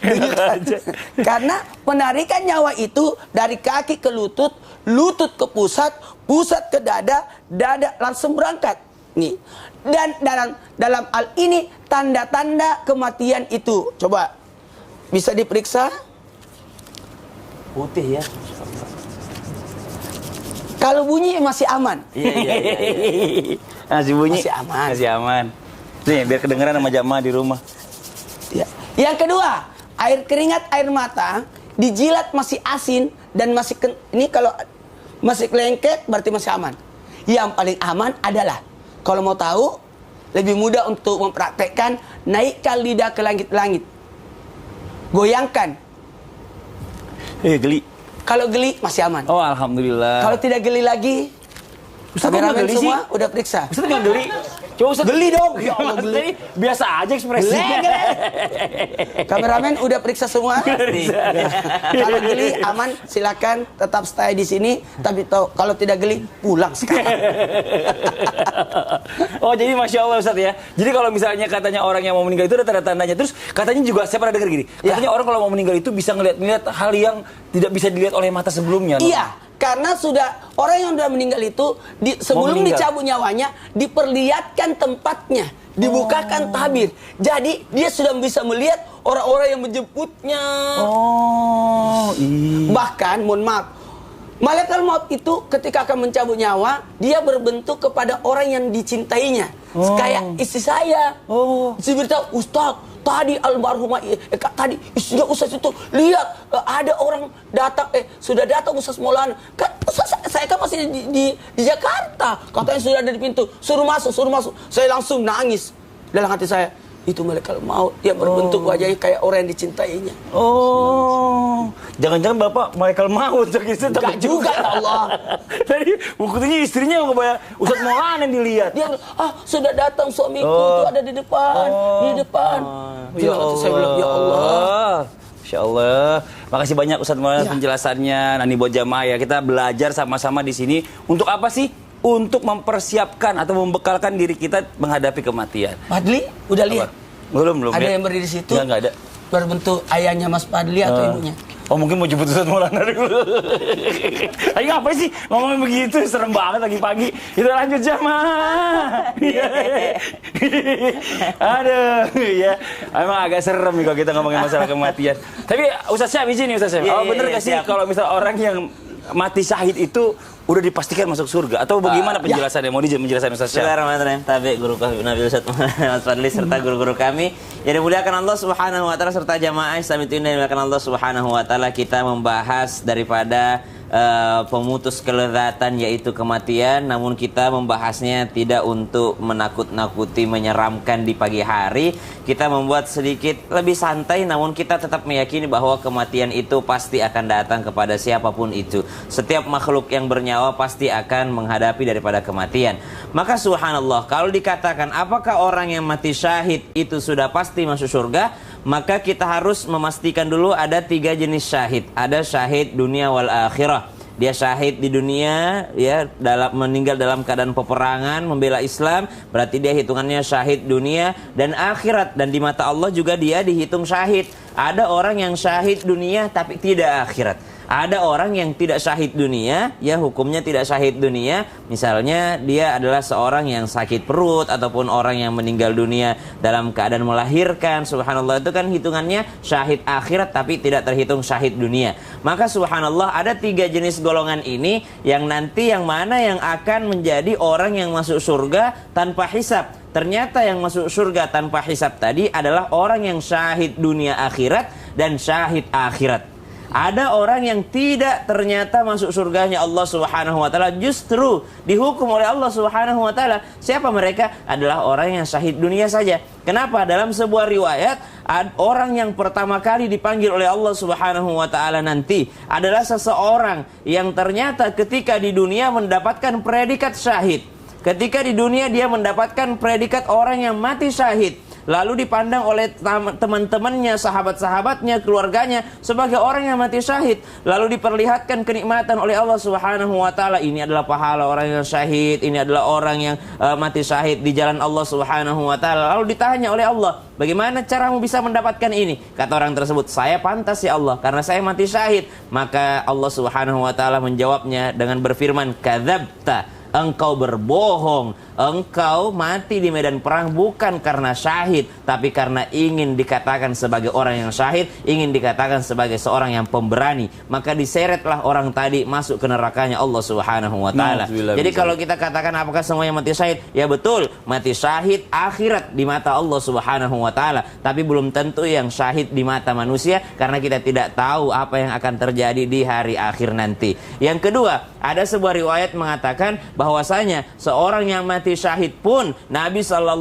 Speaker 1: Enak aja.
Speaker 4: Karena penarikan nyawa itu dari kaki ke lutut, lutut ke pusat, pusat ke dada, dada langsung berangkat. Nih. Dan dalam hal ini tanda-tanda kematian itu. Coba bisa diperiksa.
Speaker 2: Putih ya.
Speaker 4: Kalau bunyi masih aman.
Speaker 2: Iya.
Speaker 1: Masih bunyi.
Speaker 4: Masih aman.
Speaker 1: Masih aman. Nih, biar kedengeran sama jamaah di rumah.
Speaker 4: Ya. Yang kedua, air keringat, air mata, dijilat masih asin dan masih ini kalau masih lengket berarti masih aman. Yang paling aman adalah kalau mau tahu lebih mudah untuk mempraktekkan, naikkan lidah ke langit-langit. Goyangkan.
Speaker 1: Geli.
Speaker 4: Kalau geli masih aman.
Speaker 1: Oh, alhamdulillah.
Speaker 4: Kalau tidak geli lagi,
Speaker 1: Ustaz kok nggak
Speaker 4: kameramen
Speaker 1: geli sih?
Speaker 4: semua udah periksa.
Speaker 1: Ustaz nggak geli. Coba Ustaz.
Speaker 4: Geli dong.
Speaker 1: Ya Allah, geli. Biasa aja ekspresinya.
Speaker 4: Kameramen udah periksa semua.
Speaker 1: Periksa.
Speaker 4: Kalau geli aman, silakan tetap stay di sini. Tapi kalau tidak geli, pulang sekarang.
Speaker 1: Oh, jadi Masya Allah Ustaz ya. Jadi kalau misalnya katanya orang yang mau meninggal itu ada tanda-tandanya. Terus katanya juga saya pernah dengar gini. Katanya orang kalau mau meninggal itu bisa ngeliat hal yang tidak bisa dilihat oleh mata sebelumnya.
Speaker 4: Iya, karena sudah orang yang sudah meninggal itu sebelum dicabut nyawanya diperlihatkan tempatnya, dibukakan tabir. Jadi dia sudah bisa melihat orang-orang yang menjemputnya.
Speaker 1: Oh, iya.
Speaker 4: Bahkan, mohon maaf, malaikat maut itu ketika akan mencabut nyawa, dia berbentuk kepada orang yang dicintainya. Kayak istri saya. Istri beritahu, Ustaz, tadi almarhumah tadi istrinya Ustaz itu lihat ada orang datang sudah datang Ustaz Maulana. Kan Ustaz, saya kan masih di Jakarta. Katanya sudah ada di pintu. Suruh masuk. Saya langsung nangis. Dalam hati saya, itu malaikat maut yang berbentuk wajahnya kayak orang yang dicintainya.
Speaker 1: Oh, jangan-jangan Bapak malaikat maut gitu.
Speaker 4: Enggak juga, ya Allah.
Speaker 1: Tadi buktinya istrinya kebayang Ustaz Maulana yang dilihat.
Speaker 4: Dia bilang, sudah datang suamiku itu ada di depan, di depan.
Speaker 1: Ya Allah.
Speaker 4: Saya bilang, ya Allah.
Speaker 1: Masya Allah. Makasih banyak Ustaz Maulana penjelasannya. Nanti buat jamaah ya, kita belajar sama-sama di sini. Untuk apa sih? Untuk mempersiapkan atau membekalkan diri kita menghadapi kematian.
Speaker 4: Padli, udah lihat?
Speaker 1: Belum.
Speaker 4: Ada
Speaker 1: ya.
Speaker 4: yang berdiri di situ?
Speaker 1: Enggak ada.
Speaker 4: Berbentuk ayahnya Mas Padli atau ibunya?
Speaker 1: Oh, mungkin mau jemput Ustaz Maulana dulu. Ayo ngapain sih ngomongin begitu? Serem banget lagi pagi. Itu lanjut jamaah. Aduh, ya. Emang agak serem nih kalau kita ngomongin masalah kematian. Tapi Ustaz Syah izin nih Ustaz Syah. Bener gak sih kalau misal orang yang mati syahid itu udah dipastikan masuk surga atau bagaimana penjelasannya? Mau menjelaskan Ustaz Syah?
Speaker 2: Bismillahirrahmanirrahim. Tabi guru kami Nabi Ustaz Mas Fadli serta guru-guru kami yang dimuliakan Allah Subhanahu wa taala serta jamaah Islam itu yang dimuliakan Allah Subhanahu wa taala, kita membahas daripada pemutus kelezatan yaitu kematian, namun kita membahasnya tidak untuk menakut-nakuti, menyeramkan di pagi hari. Kita membuat sedikit lebih santai, namun kita tetap meyakini bahwa kematian itu pasti akan datang kepada siapapun itu. Setiap makhluk yang bernyawa pasti akan menghadapi daripada kematian. Maka subhanallah, kalau dikatakan apakah orang yang mati syahid itu sudah pasti masuk surga, maka kita harus memastikan dulu ada 3 jenis syahid. Ada syahid dunia wal akhirah. Dia syahid di dunia, ya, meninggal dalam keadaan peperangan, membela Islam, berarti dia hitungannya syahid dunia dan akhirat. Dan di mata Allah juga dia dihitung syahid. Ada orang yang syahid dunia tapi tidak akhirat. Ada orang yang tidak syahid dunia, ya hukumnya tidak syahid dunia. Misalnya dia adalah seorang yang sakit perut ataupun orang yang meninggal dunia dalam keadaan melahirkan. Subhanallah, itu kan hitungannya syahid akhirat tapi tidak terhitung syahid dunia. Maka subhanallah ada 3 jenis golongan ini yang nanti yang mana yang akan menjadi orang yang masuk surga tanpa hisab. Ternyata yang masuk surga tanpa hisab tadi adalah orang yang syahid dunia akhirat dan syahid akhirat. Ada orang yang tidak ternyata masuk surganya Allah Subhanahu wa taala, justru dihukum oleh Allah Subhanahu wa taala. Siapa mereka? Adalah orang yang syahid dunia saja. Kenapa? Dalam sebuah riwayat, orang yang pertama kali dipanggil oleh Allah Subhanahu wa taala nanti adalah seseorang yang ternyata ketika di dunia mendapatkan predikat syahid. Ketika di dunia dia mendapatkan predikat orang yang mati syahid. lalu dipandang oleh teman-temannya, sahabat-sahabatnya, keluarganya sebagai orang yang mati syahid, lalu diperlihatkan kenikmatan oleh Allah Subhanahu wa taala. Ini adalah pahala orang yang syahid, ini adalah orang yang mati syahid di jalan Allah Subhanahu wa taala. Lalu ditanya oleh Allah, bagaimana caramu bisa mendapatkan ini? Kata orang tersebut, saya pantas ya Allah karena saya mati syahid. Maka Allah Subhanahu wa taala menjawabnya dengan berfirman, kadzabta, engkau berbohong, engkau mati di medan perang bukan karena syahid, tapi karena ingin dikatakan sebagai orang yang syahid, ingin dikatakan sebagai seorang yang pemberani. Maka diseretlah orang tadi masuk ke nerakanya Allah Subhanahu wa taala. Jadi kalau kita katakan apakah semuanya mati syahid? Ya betul, mati syahid akhirat di mata Allah Subhanahu wa taala, tapi belum tentu yang syahid di mata manusia karena kita tidak tahu apa yang akan terjadi di hari akhir nanti. Yang kedua, ada sebuah riwayat mengatakan bahwasanya seorang yang mati syahid pun Nabi SAW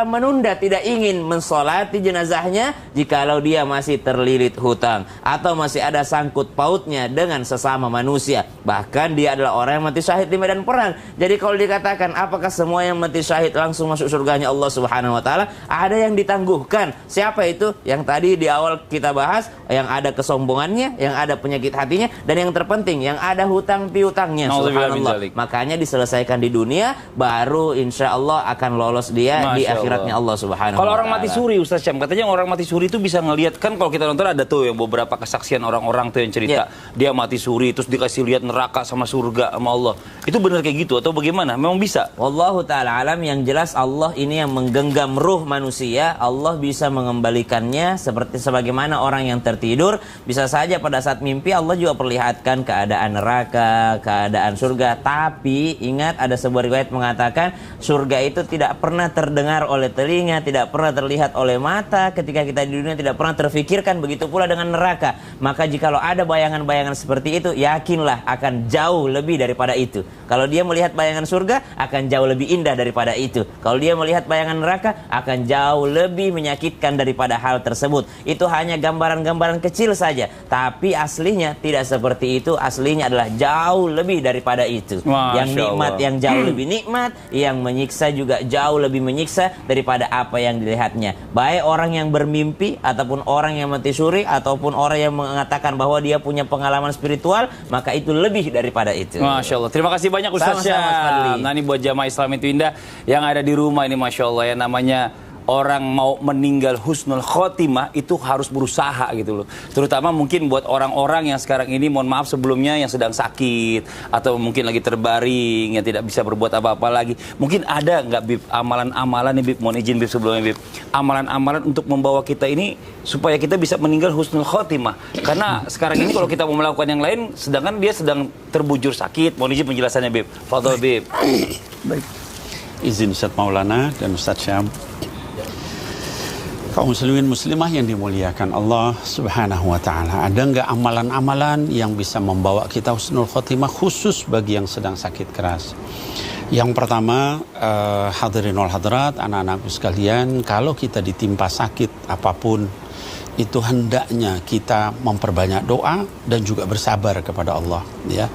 Speaker 2: menunda, tidak ingin mensolati jenazahnya jikalau dia masih terlilit hutang atau masih ada sangkut pautnya dengan sesama manusia. Bahkan dia adalah orang yang mati syahid di medan perang. Jadi kalau dikatakan apakah semua yang mati syahid langsung masuk surganya Allah Subhanahu wa taala, ada yang ditangguhkan. Siapa itu? Yang tadi di awal kita bahas, yang ada kesombongannya, yang ada penyakit hatinya, dan yang terpenting yang ada hutang piutangnya. Subhanallah. Makanya diselesaikan di dunia, baru insya Allah akan lolos dia di akhiratnya Allah Subhanahu wa taala.
Speaker 1: Kalau orang mati suri, Ustaz Syam, katanya orang mati suri itu bisa ngelihat, kan kalau kita nonton ada tuh yang beberapa kesaksian orang-orang tuh yang cerita dia mati suri terus dikasih lihat neraka sama surga sama Allah. Itu benar kayak gitu atau bagaimana? Memang bisa?
Speaker 2: Wallahu ta'ala alam. Yang jelas Allah ini yang menggenggam ruh manusia. Allah bisa mengembalikannya seperti sebagaimana orang yang tertidur. Bisa saja pada saat mimpi Allah juga perlihatkan keadaan neraka, keadaan surga. Tapi ingat, ada sebuah riwayat mengatakan surga itu tidak pernah terdengar oleh telinga, tidak pernah terlihat oleh mata ketika kita di dunia, tidak pernah terfikirkan. Begitu pula dengan neraka. Maka jikalau ada bayangan-bayangan seperti itu, yakinlah akan jauh lebih daripada itu. Kalau dia melihat bayangan surga, akan jauh lebih indah daripada itu. Kalau dia melihat bayangan neraka, akan jauh lebih menyakitkan daripada hal tersebut. Itu hanya gambaran-gambaran kecil saja. Tapi aslinya tidak seperti itu. Aslinya adalah jauh lebih daripada itu. Yang nikmat yang jauh lebih nikmat, yang menyiksa juga jauh lebih menyiksa daripada apa yang dilihatnya. Baik orang yang bermimpi, ataupun orang yang mati suri, ataupun orang yang mengatakan bahwa dia punya pengalaman spiritual, maka itu lebih daripada itu.
Speaker 1: Masya Allah. Terima kasih banyak Ustaz Syam. Nah, ini buat jamaah Islam itu indah yang ada di rumah ini, Masya Allah ya, namanya orang mau meninggal husnul khotimah itu harus berusaha gitu loh. Terutama mungkin buat orang-orang yang sekarang ini, mohon maaf sebelumnya, yang sedang sakit atau mungkin lagi terbaring, yang tidak bisa berbuat apa-apa lagi. Mungkin ada nggak Bib amalan-amalan nih Bib, mohon izin Bib sebelumnya Bib, amalan-amalan untuk membawa kita ini supaya kita bisa meninggal husnul khotimah. Karena sekarang ini kalau kita mau melakukan yang lain, sedangkan dia sedang terbujur sakit. Mohon izin penjelasannya Bib. Fadhol Bib.
Speaker 3: Baik. Izin Ustaz Maulana dan Ustaz Syam. Kaum muslimin muslimah yang dimuliakan Allah Subhanahu wa taala, ada enggak amalan-amalan yang bisa membawa kita husnul khotimah khusus bagi yang sedang sakit keras? Yang pertama, hadirin wal hadirat, anak-anakku sekalian, kalau kita ditimpa sakit apapun, itu hendaknya kita memperbanyak doa dan juga bersabar kepada Allah, ya.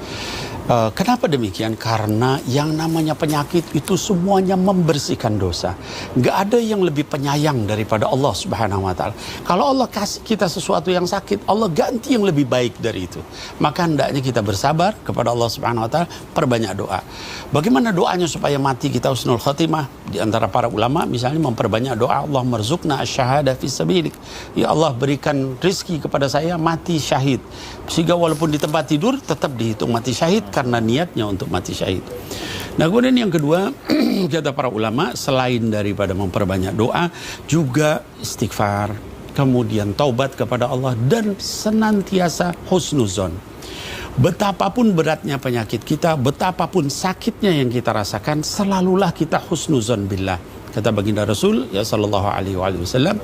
Speaker 3: Kenapa demikian? Karena yang namanya penyakit itu semuanya membersihkan dosa. Nggak ada yang lebih penyayang daripada Allah Subhanahu wa taala. Kalau Allah kasih kita sesuatu yang sakit, Allah ganti yang lebih baik dari itu. Maka hendaknya kita bersabar kepada Allah Subhanahu wa taala, perbanyak doa. Bagaimana doanya supaya mati kita husnul khotimah? Di antara para ulama misalnya memperbanyak doa, Allah marzuqna asy-syahadah fi sabilik. Ya Allah, berikan rizki kepada saya mati syahid. Sehingga walaupun di tempat tidur tetap dihitung mati syahid karena niatnya untuk mati syahid. Nah, kemudian yang kedua, kata para ulama, selain daripada memperbanyak doa, juga istighfar, kemudian taubat kepada Allah, dan senantiasa husnuzon. Betapapun beratnya penyakit kita, betapapun sakitnya yang kita rasakan, selalulah kita husnuzon billah. Kata baginda Rasul ya sallallahu alaihi wasallam,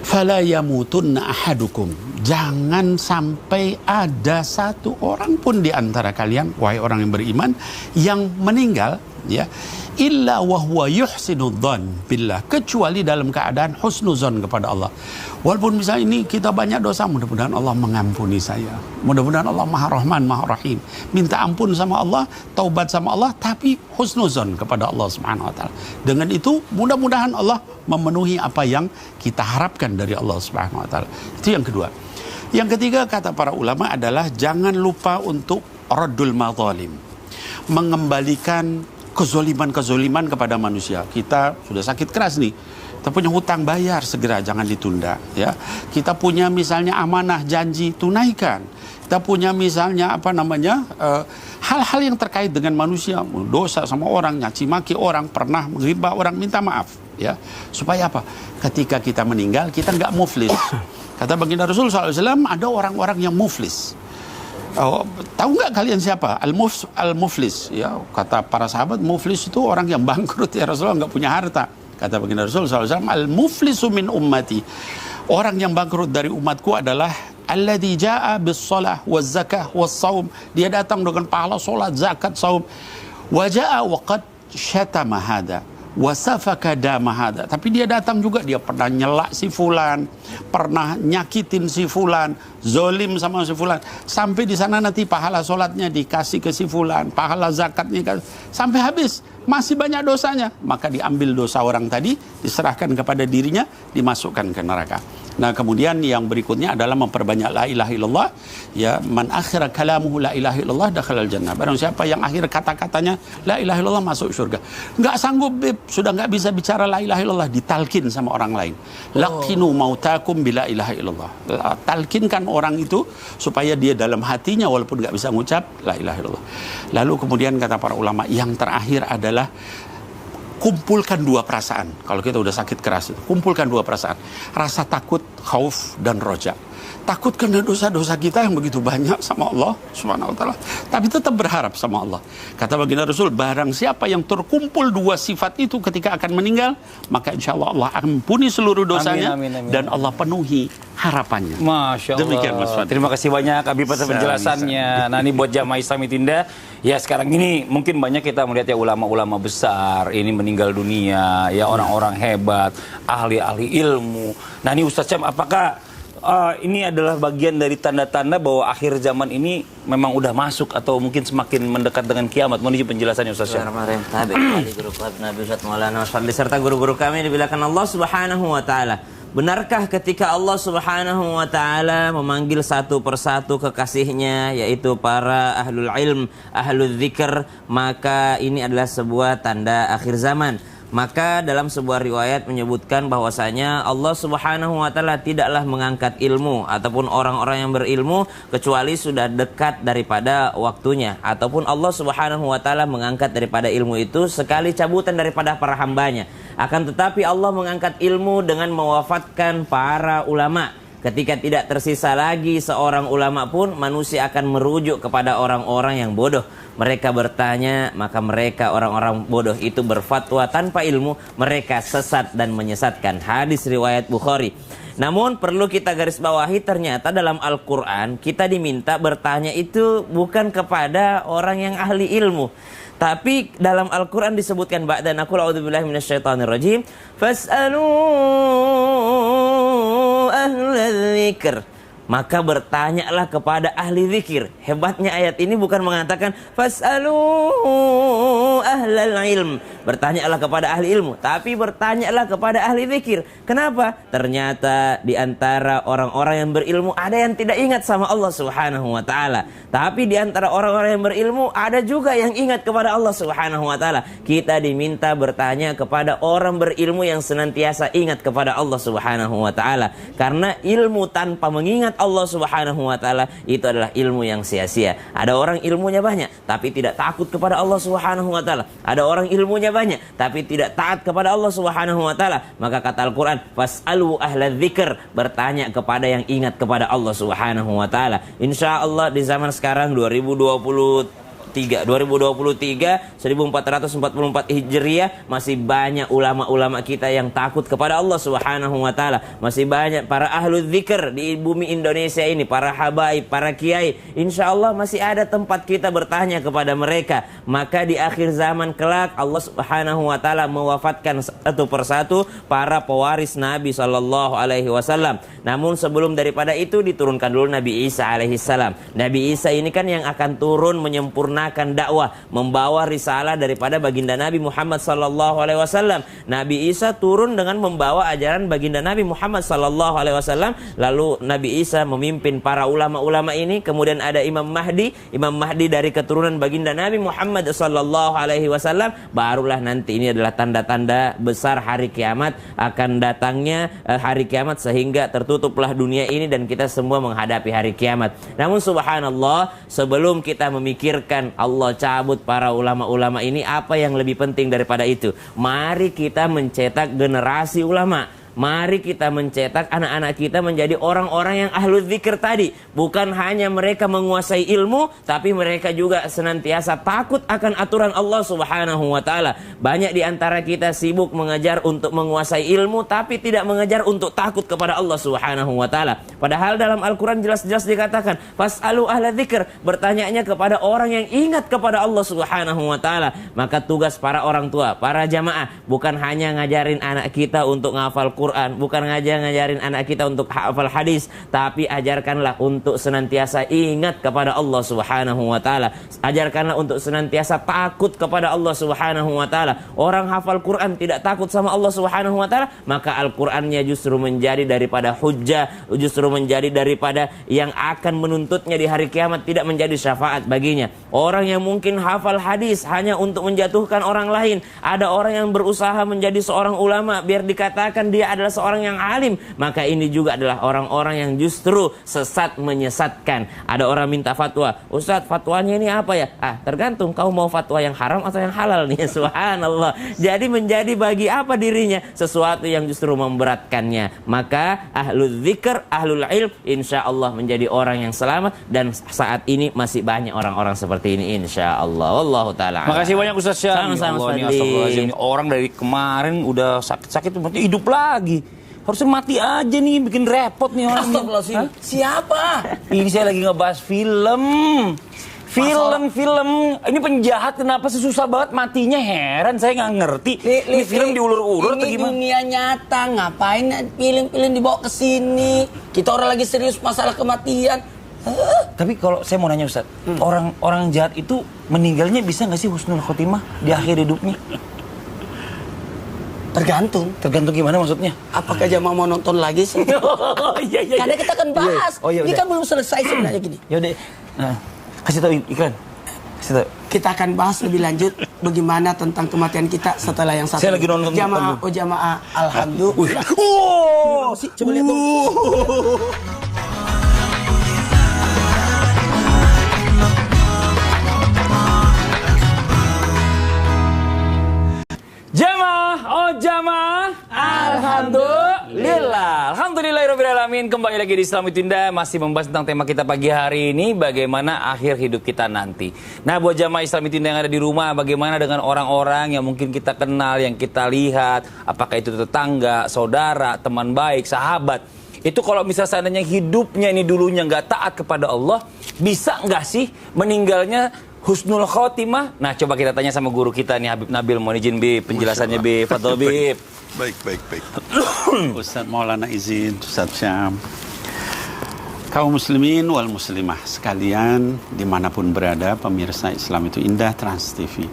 Speaker 3: fala yamutunna ahadukum, jangan sampai ada satu orang pun di antara kalian, wahai orang yang beriman, yang meninggal ya, illa wa huwa yuhsinudzan billah, kecuali dalam keadaan husnuzon kepada Allah. Walaupun misalnya ini kita banyak dosa, mudah-mudahan Allah mengampuni saya, mudah-mudahan Allah Maha Rahman Maha Rahim, minta ampun sama Allah, taubat sama Allah, tapi husnuzon kepada Allah Subhanahu wa taala. Dengan itu mudah-mudahan Allah memenuhi apa yang kita harapkan dari Allah Subhanahu wa taala. Itu yang kedua. Yang ketiga, kata para ulama adalah jangan lupa untuk raddul madzalim, mengembalikan kezoliman-kezoliman kepada manusia. Kita sudah sakit keras nih, kita punya hutang, bayar segera, jangan ditunda, ya. Kita punya misalnya amanah janji, tunaikan. Kita punya misalnya hal-hal yang terkait dengan manusia, dosa sama orang, nyaci maki orang, pernah menghibah orang, minta maaf, ya. Supaya apa? Ketika kita meninggal kita nggak muflis. Kata baginda Rasul SAW, ada orang-orang yang muflis. Oh, tahu nggak kalian siapa? Al-muflis, ya. Kata para sahabat, muflis itu orang yang bangkrut, ya Rasulullah, nggak punya harta. Kata baginda Rasul SAW, al-muflisu min ummati, orang yang bangkrut dari umatku adalah alladzi jaa bis-shalah waz-zakah was-shaum, dia datang dengan pahala salat, zakat, saum, wa jaa wa qad syatama hada wasafaka dama hada, tapi dia datang juga, dia pernah nyelak si fulan, pernah nyakitin si fulan, zolim sama si fulan, sampai di sana nanti pahala solatnya dikasih ke si fulan, pahala zakatnya sampai habis, masih banyak dosanya, maka diambil dosa orang tadi, diserahkan kepada dirinya, dimasukkan ke neraka. Nah, kemudian yang berikutnya adalah memperbanyak la ilaha illallah, ya, man akhira kalamuhu la ilaha illallah dakhalal jannah. Barang siapa yang akhir kata-katanya la ilaha illallah, masuk surga. Enggak sanggup, sudah enggak bisa bicara la ilaha illallah, ditalkin sama orang lain. Laqinu mautakum bila ilaha illallah. Talkinkan orang itu supaya dia dalam hatinya walaupun enggak bisa ngucap la ilaha illallah. Lalu kemudian kata para ulama, yang terakhir adalah kumpulkan dua perasaan. Kalau kita udah sakit keras itu, kumpulkan dua perasaan. Rasa takut, khauf, dan roja. Takut karena dosa-dosa kita yang begitu banyak sama Allah Subhanahu wa taala, tapi tetap berharap sama Allah. Kata baginda Rasul, barang siapa yang terkumpul dua sifat itu ketika akan meninggal, maka insya Allah Allah ampuni seluruh dosanya, amin, amin, amin, dan Allah penuhi harapannya.
Speaker 1: Masya Allah.
Speaker 3: Demikian Mas Fadil.
Speaker 1: Terima kasih banyak Habib atas penjelasannya. Nah, ini buat jamaah Islami Tinda, ya sekarang ini mungkin banyak kita melihat ya ulama-ulama besar ini meninggal dunia, ya orang-orang hebat, ahli-ahli ilmu. Nah, ini Ustaz Syam, apakah ini adalah bagian dari tanda-tanda bahwa akhir zaman ini memang udah masuk atau mungkin semakin mendekat dengan kiamat? Mohon izin penjelasannya Ustaz Syam.
Speaker 2: Serta guru-guru kami dibilangkan Allah Subhanahu wa taala. Benarkah ketika Allah Subhanahu wa taala memanggil satu persatu kekasihnya, yaitu para ahlul ilm, ahlul dzikr, maka ini adalah sebuah tanda akhir zaman? Maka dalam sebuah riwayat menyebutkan bahwasanya Allah Subhanahu wa taala tidaklah mengangkat ilmu ataupun orang-orang yang berilmu kecuali sudah dekat daripada waktunya, ataupun Allah Subhanahu wa taala mengangkat daripada ilmu itu sekali cabutan daripada para hambanya. Akan tetapi Allah mengangkat ilmu dengan mewafatkan para ulama. Ketika tidak tersisa lagi seorang ulama pun, manusia akan merujuk kepada orang-orang yang bodoh. Mereka bertanya, maka mereka orang-orang bodoh itu berfatwa tanpa ilmu, mereka sesat dan menyesatkan. Hadis riwayat Bukhari. Namun perlu kita garis bawahi, ternyata dalam Al-Quran kita diminta bertanya itu bukan kepada orang yang ahli ilmu, tapi dalam Al-Quran disebutkan ba'da naqul a'udzubillahi minasyaitonirrajim fas'alu ahlal dzikr, maka bertanyalah kepada ahli zikir. Hebatnya ayat ini bukan mengatakan fas'alu ahlal ilm, bertanyalah kepada ahli ilmu, tapi bertanyalah kepada ahli zikir. Kenapa? Ternyata di antara orang-orang yang berilmu ada yang tidak ingat sama Allah Subhanahu wa taala, tapi di antara orang-orang yang berilmu ada juga yang ingat kepada Allah Subhanahu wa taala. Kita diminta bertanya kepada orang berilmu yang senantiasa ingat kepada Allah Subhanahu wa taala, karena ilmu tanpa mengingat Allah Subhanahu wa taala itu adalah ilmu yang sia-sia. Ada orang ilmunya banyak tapi tidak takut kepada Allah Subhanahu wa taala. Ada orang ilmunya banyak tapi tidak taat kepada Allah Subhanahu wa taala. Maka kata Al-Qur'an, fas'alu ahlal dzikr, bertanya kepada yang ingat kepada Allah Subhanahu wa taala. Insyaallah di zaman sekarang 2023 1444 Hijriah, masih banyak ulama-ulama kita yang takut kepada Allah Subhanahu wa taala. Masih banyak para ahlu dzikir di bumi Indonesia ini, para habaib, para kiai. Insya Allah masih ada tempat kita bertanya kepada mereka. Maka di akhir zaman kelak Allah Subhanahu wa taala mewafatkan satu persatu para pewaris Nabi sallallahu alaihi wasallam. Namun sebelum daripada itu diturunkan dulu Nabi Isa alaihi salam. Nabi Isa ini kan yang akan turun menyempurnakan dakwah, membawa risalah daripada baginda Nabi Muhammad sallallahu alaihi wasallam. Nabi Isa turun dengan membawa ajaran baginda Nabi Muhammad sallallahu alaihi wasallam. Lalu Nabi Isa memimpin para ulama-ulama ini. Kemudian ada Imam Mahdi dari keturunan baginda Nabi Muhammad sallallahu alaihi wasallam. Barulah nanti ini adalah tanda-tanda besar hari kiamat, akan datangnya hari kiamat sehingga tertutuplah dunia ini dan kita semua menghadapi hari kiamat. Namun subhanallah, sebelum kita memikirkan Allah cabut para ulama-ulama ini, apa yang lebih penting daripada itu? Mari kita mencetak generasi ulama. Mari kita mencetak anak-anak kita menjadi orang-orang yang ahlu dzikir tadi. Bukan hanya mereka menguasai ilmu, tapi mereka juga senantiasa takut akan aturan Allah Subhanahu wa taala. Banyak di antara kita sibuk mengejar untuk menguasai ilmu, tapi tidak mengejar untuk takut kepada Allah Subhanahu wa taala. Padahal dalam Al-Quran jelas-jelas dikatakan, fas'alu ahla dzikir, bertanyanya kepada orang yang ingat kepada Allah Subhanahu wa taala. Maka tugas para orang tua, para jamaah, bukan hanya ngajarin anak kita untuk ngafal Quran, bukan ngajarin anak kita untuk hafal hadis, tapi ajarkanlah untuk senantiasa ingat kepada Allah Subhanahu wa taala. Ajarkanlah untuk senantiasa takut kepada Allah Subhanahu wa taala. Orang hafal Quran tidak takut sama Allah Subhanahu wa taala, maka Al-Qur'annya justru menjadi daripada hujjah, justru menjadi daripada yang akan menuntutnya di hari kiamat, tidak menjadi syafaat baginya. Orang yang mungkin hafal hadis hanya untuk menjatuhkan orang lain, ada orang yang berusaha menjadi seorang ulama biar dikatakan dia adalah seorang yang alim, maka ini juga adalah orang-orang yang justru sesat menyesatkan. Ada orang minta fatwa, Ustadz fatwanya ini apa ya? Tergantung kau mau fatwa yang haram atau yang halal nih. Subhanallah. Jadi menjadi bagi apa dirinya? Sesuatu yang justru memberatkannya. Maka ahlul dzikr, ahlul ilm, insya Allah menjadi orang yang selamat, dan saat ini masih banyak orang-orang seperti ini insya Allah. Wallahu ta'ala.
Speaker 1: Makasih banyak Ustaz Syah.
Speaker 2: Sama-sama.
Speaker 1: Orang dari kemarin udah sakit-sakit berarti hidup lagi. Harusnya mati aja nih, bikin repot nih orang.
Speaker 4: Astagfirullahaladzim. Siapa?
Speaker 1: Ini saya lagi ngebahas film. Film. Ini penjahat kenapa sih susah banget matinya, heran saya nggak ngerti. Ini film diulur-ulur atau gimana?
Speaker 4: Ini dunia nyata, ngapain film-film dibawa ke sini? Kita orang lagi serius masalah kematian.
Speaker 1: Tapi kalau saya mau nanya Ustaz, orang jahat itu meninggalnya bisa nggak sih husnul khotimah di akhir hidupnya?
Speaker 4: Tergantung
Speaker 1: gimana maksudnya?
Speaker 4: Apakah jamaah mau nonton lagi sih?
Speaker 1: Iya.
Speaker 4: Karena kita akan bahas.
Speaker 1: Iya,
Speaker 4: ini kan belum selesai sebenarnya gini.
Speaker 1: Yaudah, kasih tahu iklan. Kasih tahu.
Speaker 4: Kita akan bahas lebih lanjut bagaimana tentang kematian kita setelah yang satu.
Speaker 1: Saya lagi nonton
Speaker 4: jamaah, alhamdulillah. Coba lihat tuh.
Speaker 1: Jamaah, alhamdulillahirobbilalamin. Kembali lagi di Islam Itu Indah, masih membahas tentang tema kita pagi hari ini, bagaimana akhir hidup kita nanti. Nah, buat jamaah Islam Itu Indah yang ada di rumah, bagaimana dengan orang-orang yang mungkin kita kenal, yang kita lihat, apakah itu tetangga, saudara, teman baik, sahabat. Itu kalau misalnya seandainya hidupnya ini dulunya nggak taat kepada Allah, bisa nggak sih meninggalnya husnul khotimah? Nah, coba kita tanya sama guru kita nih, Habib Nabil. Mohon izin Bib, penjelasannya Bib. Fadhol Bib.
Speaker 3: Baik. Ustaz Maulana izin, Ustaz Syam. Kaum muslimin wal muslimah sekalian, dimanapun berada, pemirsa Islam Itu Indah Trans TV.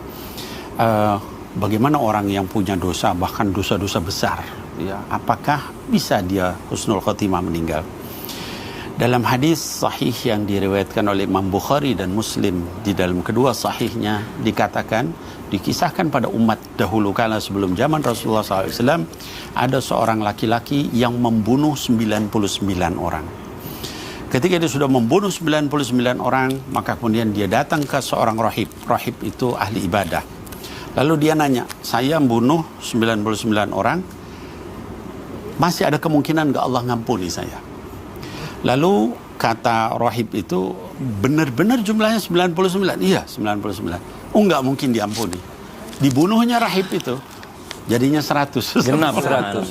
Speaker 3: Bagaimana orang yang punya dosa, bahkan dosa-dosa besar, ya, apakah bisa dia husnul khotimah meninggal? Dalam hadis sahih yang diriwayatkan oleh Imam Bukhari dan Muslim, di dalam kedua sahihnya dikatakan, dikisahkan pada umat dahulu kala sebelum zaman Rasulullah SAW, ada seorang laki-laki yang membunuh 99 orang. Ketika dia sudah membunuh 99 orang, maka kemudian dia datang ke seorang rahib. Rahib itu ahli ibadah. Lalu dia nanya, saya membunuh 99 orang, masih ada kemungkinan gak Allah ngampuni saya? Lalu kata rahib itu benar-benar jumlahnya 99. Iya, 99. Oh, nggak mungkin diampuni. Dibunuhnya rahib itu jadinya 100.
Speaker 1: Genap 100.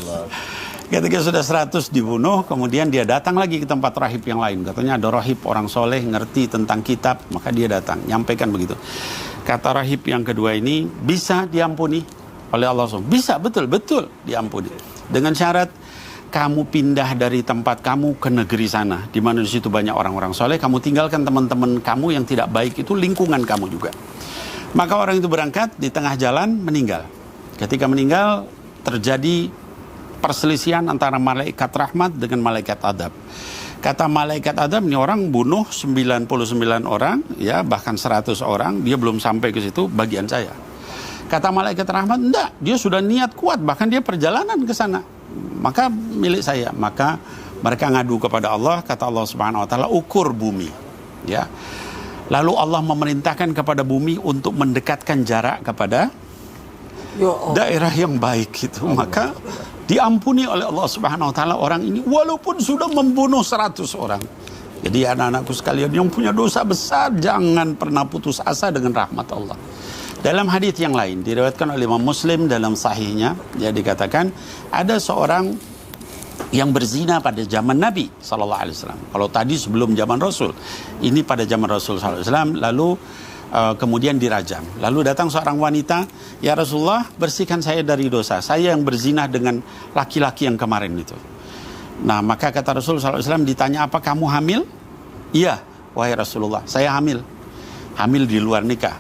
Speaker 3: Ketika sudah 100 dibunuh, kemudian dia datang lagi ke tempat rahib yang lain. Katanya ada rahib orang soleh, ngerti tentang kitab, maka dia datang, nyampaikan begitu. Kata rahib yang kedua ini, bisa diampuni oleh Allah SWT. Bisa, betul diampuni. Dengan syarat, kamu pindah dari tempat kamu ke negeri sana, di mana di situ banyak orang-orang soleh, kamu tinggalkan teman-teman kamu yang tidak baik, itu lingkungan kamu juga. Maka orang itu berangkat, di tengah jalan meninggal. Ketika meninggal, terjadi perselisihan antara malaikat rahmat dengan malaikat adab. Kata malaikat adab, ini orang bunuh 99 orang, ya bahkan 100 orang, dia belum sampai ke situ, bagian saya. Kata malaikat rahmat, enggak, dia sudah niat kuat, bahkan dia perjalanan ke sana, maka milik saya. Maka mereka ngadu kepada Allah, kata Allah Subhanahu wa taala, ukur bumi, ya. Lalu Allah memerintahkan kepada bumi untuk mendekatkan jarak kepada daerah yang baik itu. Maka diampuni oleh Allah Subhanahu wa taala orang ini walaupun sudah membunuh 100 orang. Jadi anak-anakku sekalian yang punya dosa besar, jangan pernah putus asa dengan rahmat Allah. Dalam hadis yang lain diriwayatkan oleh Imam Muslim dalam sahihnya, dia dikatakan ada seorang yang berzina pada zaman Nabi SAW. Kalau tadi sebelum zaman Rasul, ini pada zaman Rasul SAW. Lalu kemudian dirajam. Lalu datang seorang wanita, ya Rasulullah, bersihkan saya dari dosa. Saya yang berzina dengan laki-laki yang kemarin itu. Nah, maka kata Rasul SAW, ditanya, apa kamu hamil? Iya, wahai Rasulullah, saya hamil. Hamil di luar nikah.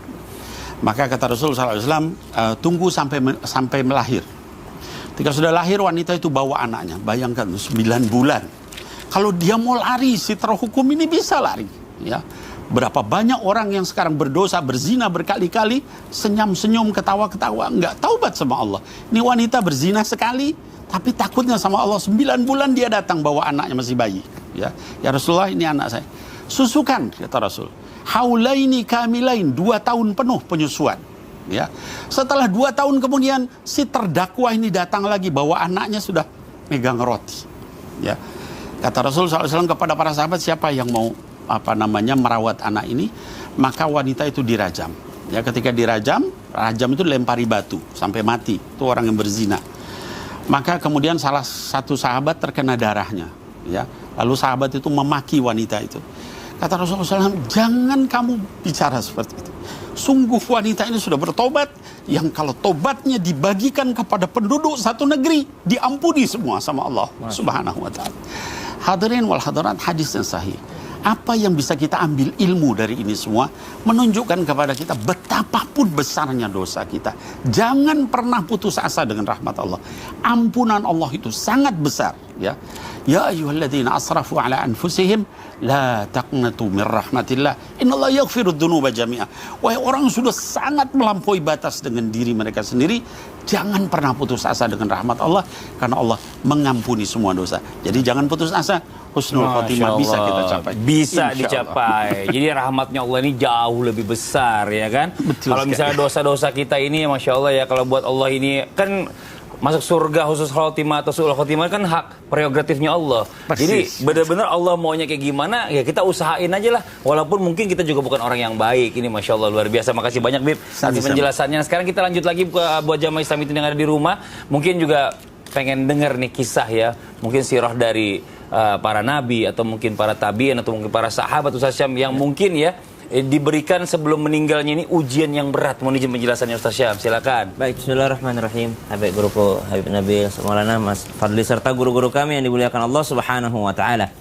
Speaker 3: Maka kata Rasul SAW, tunggu sampai melahir. Ketika sudah lahir, wanita itu bawa anaknya. Bayangkan, 9 bulan. Kalau dia mau lari, secara hukum ini bisa lari. Ya. Berapa banyak orang yang sekarang berdosa, berzina berkali-kali, senyum-senyum, ketawa-ketawa, nggak taubat sama Allah. Ini wanita berzina sekali, tapi takutnya sama Allah. 9 bulan dia datang bawa anaknya masih bayi. Ya Rasulullah, ini anak saya. Susukan, kata Rasul. Haulaini kamilain, 2 tahun penuh penyusuan. Ya. Setelah 2 tahun kemudian, si terdakwa ini datang lagi, bawa anaknya sudah megang roti. Ya. Kata Rasul SAW kepada para sahabat, siapa yang mau merawat anak ini? Maka wanita itu dirajam. Ya, ketika dirajam, rajam itu lempari batu sampai mati. Itu orang yang berzina. Maka kemudian salah satu sahabat terkena darahnya. Ya, lalu sahabat itu memaki wanita itu. Kata Rasulullah SAW, jangan kamu bicara seperti itu. Sungguh wanita ini sudah bertobat, yang kalau tobatnya dibagikan kepada penduduk satu negeri, diampuni semua sama Allah Subhanahu wa ta'ala. Hadirin wal hadirat, hadis yang sahih. Apa yang bisa kita ambil ilmu dari ini semua? Menunjukkan kepada kita betapapun besarnya dosa kita. Jangan pernah putus asa dengan rahmat Allah. Ampunan Allah itu sangat besar. Ya ayyuhalladzina asrafu ala anfusihim la taqnatu min rahmatillah innallaha yaghfirudz dzunuba jami'a. Wahai orang yang sudah sangat melampaui batas dengan diri mereka sendiri, jangan pernah putus asa dengan rahmat Allah, karena Allah mengampuni semua dosa. Jadi jangan putus asa. Husnul khotimah bisa kita capai.
Speaker 1: Bisa dicapai. Jadi rahmatnya Allah ini jauh lebih besar, ya kan? Kalau misalnya dosa-dosa kita ini, Masya Allah ya, kalau buat Allah ini kan masuk surga khusus khotimah atau su'ul khotimah kan hak prerogatifnya Allah. Persis. Jadi benar-benar Allah maunya kayak gimana, ya kita usahain aja lah. Walaupun mungkin kita juga bukan orang yang baik. Ini Masya Allah luar biasa. Makasih banyak Bib atas penjelasannya. Sekarang kita lanjut lagi buat jamaah Islam itu yang ada di rumah. Mungkin juga pengen dengar nih kisah ya. Mungkin sirah dari para nabi atau mungkin para tabi'in atau mungkin para sahabat Ustaz Syam yang mungkin ya diberikan sebelum meninggalnya ini ujian yang berat. Mohon izin penjelasannya Ustaz Syam, silakan.
Speaker 2: Baik, bismillahirrahmanirrahim. Habib Guru Habib Nabil Maulana Mas Fadli serta guru-guru kami yang dimuliakan Allah Subhanahu wa taala.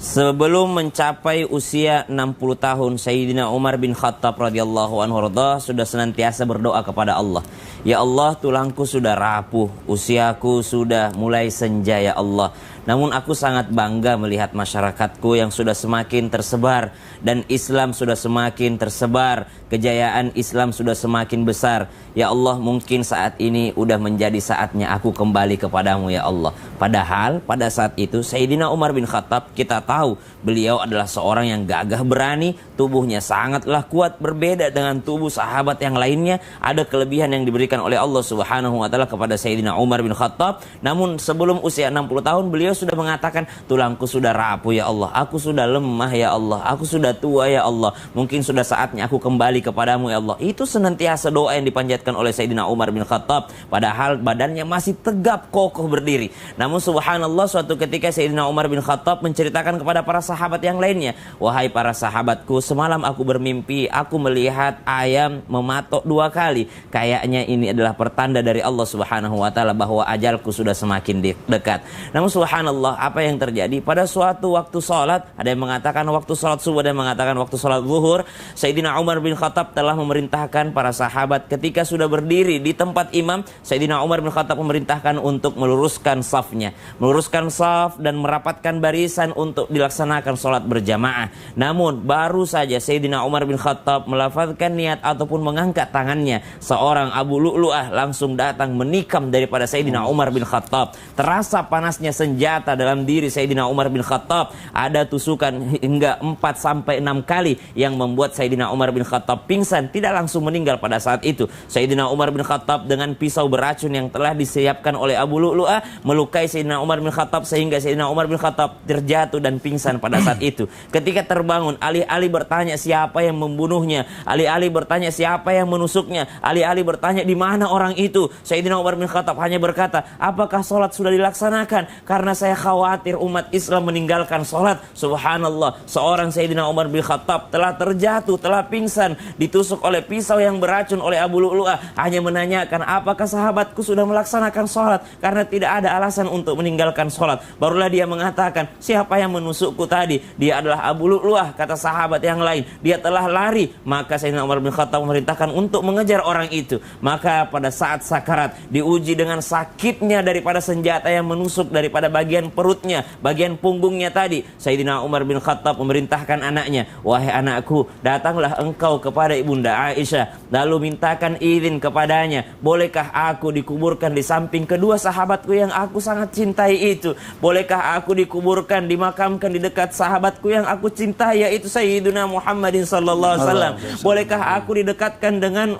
Speaker 2: Sebelum mencapai usia 60 tahun, Sayyidina Umar bin Khattab radhiyallahu anhu sudah senantiasa berdoa kepada Allah. Ya Allah, tulangku sudah rapuh, usiaku sudah mulai senja ya Allah. Namun aku sangat bangga melihat masyarakatku yang sudah semakin tersebar dan Islam sudah semakin tersebar, kejayaan Islam sudah semakin besar. Ya Allah, mungkin saat ini udah menjadi saatnya aku kembali kepadamu ya Allah. Padahal pada saat itu Sayyidina Umar bin Khattab, kita tahu beliau adalah seorang yang gagah berani, tubuhnya sangatlah kuat, berbeda dengan tubuh sahabat yang lainnya. Ada kelebihan yang diberikan oleh Allah Subhanahu wa taala kepada Sayyidina Umar bin Khattab. Namun sebelum usia 60 tahun beliau sudah mengatakan, tulangku sudah rapuh ya Allah, aku sudah lemah ya Allah, aku sudah tua ya Allah, mungkin sudah saatnya aku kembali kepadamu ya Allah. Itu senantiasa doa yang dipanjatkan oleh Sayyidina Umar bin Khattab, padahal badannya masih tegap kokoh berdiri. Namun subhanallah, suatu ketika Sayyidina Umar bin Khattab menceritakan kepada para sahabat yang lainnya, wahai para sahabatku, semalam aku bermimpi, aku melihat ayam mematok 2 kali. Kayaknya ini adalah pertanda dari Allah Subhanahu wa taala bahwa ajalku sudah semakin dekat. Namun subhanallah, apa yang terjadi pada suatu waktu salat, ada yang mengatakan waktu salat subuh, ada yang mengatakan waktu salat zuhur, Sayyidina Umar bin Khattab telah memerintahkan para sahabat ketika sudah berdiri di tempat imam, Sayyidina Umar bin Khattab memerintahkan untuk meluruskan safnya, meluruskan saf dan merapatkan barisan untuk dilaksanakan salat berjamaah. Namun baru saja Sayyidina Umar bin Khattab melafazkan niat ataupun mengangkat tangannya, seorang Abu Lu'lu'ah langsung datang menikam daripada Sayyidina Umar bin Khattab. Terasa panasnya senjata dalam diri Sayyidina Umar bin Khattab. Ada tusukan hingga 4-6 kali yang membuat Sayyidina Umar bin Khattab pingsan, tidak langsung meninggal pada saat itu. Sayyidina Umar bin Khattab dengan pisau beracun yang telah disiapkan oleh Abu Lu'lu'ah melukai Sayyidina Umar bin Khattab sehingga Sayyidina Umar bin Khattab terjatuh dan pingsan pada saat itu. Ketika terbangun, alih-alih bertanya siapa yang membunuhnya, alih-alih bertanya siapa yang menusuknya, alih-alih bertanya di mana orang itu, Sayyidina Umar bin Khattab hanya berkata, apakah sholat sudah dilaksanakan? Karena saya khawatir umat Islam meninggalkan sholat. Subhanallah, seorang Sayyidina Umar bin Khattab telah terjatuh, telah pingsan, ditusuk oleh pisau yang beracun oleh Abu Lu'lu'ah, hanya menanyakan apakah sahabatku sudah melaksanakan sholat, karena tidak ada alasan untuk meninggalkan sholat. Barulah dia mengatakan, siapa yang menusukku tadi? Dia adalah Abu Lu'lu'ah, kata sahabat yang lain. Dia telah lari. Maka Sayyidina Umar bin Khattab memerintahkan untuk mengejar orang itu. Maka pada saat sakarat, diuji dengan sakitnya daripada senjata yang menusuk daripada bagian perutnya, bagian punggungnya tadi, Sayyidina Umar bin Khattab memerintahkan anaknya, wahai anakku, datanglah engkau kepada ibunda Aisyah, lalu mintakan izin kepadanya, bolehkah aku dikuburkan di samping kedua sahabatku yang aku sangat cintai itu? Bolehkah aku dikuburkan, dimakamkan di dekat sahabatku yang aku cintai, yaitu Sayyidina Muhammadin sallallahu alaihi wasallam? Bolehkah aku didekatkan dengan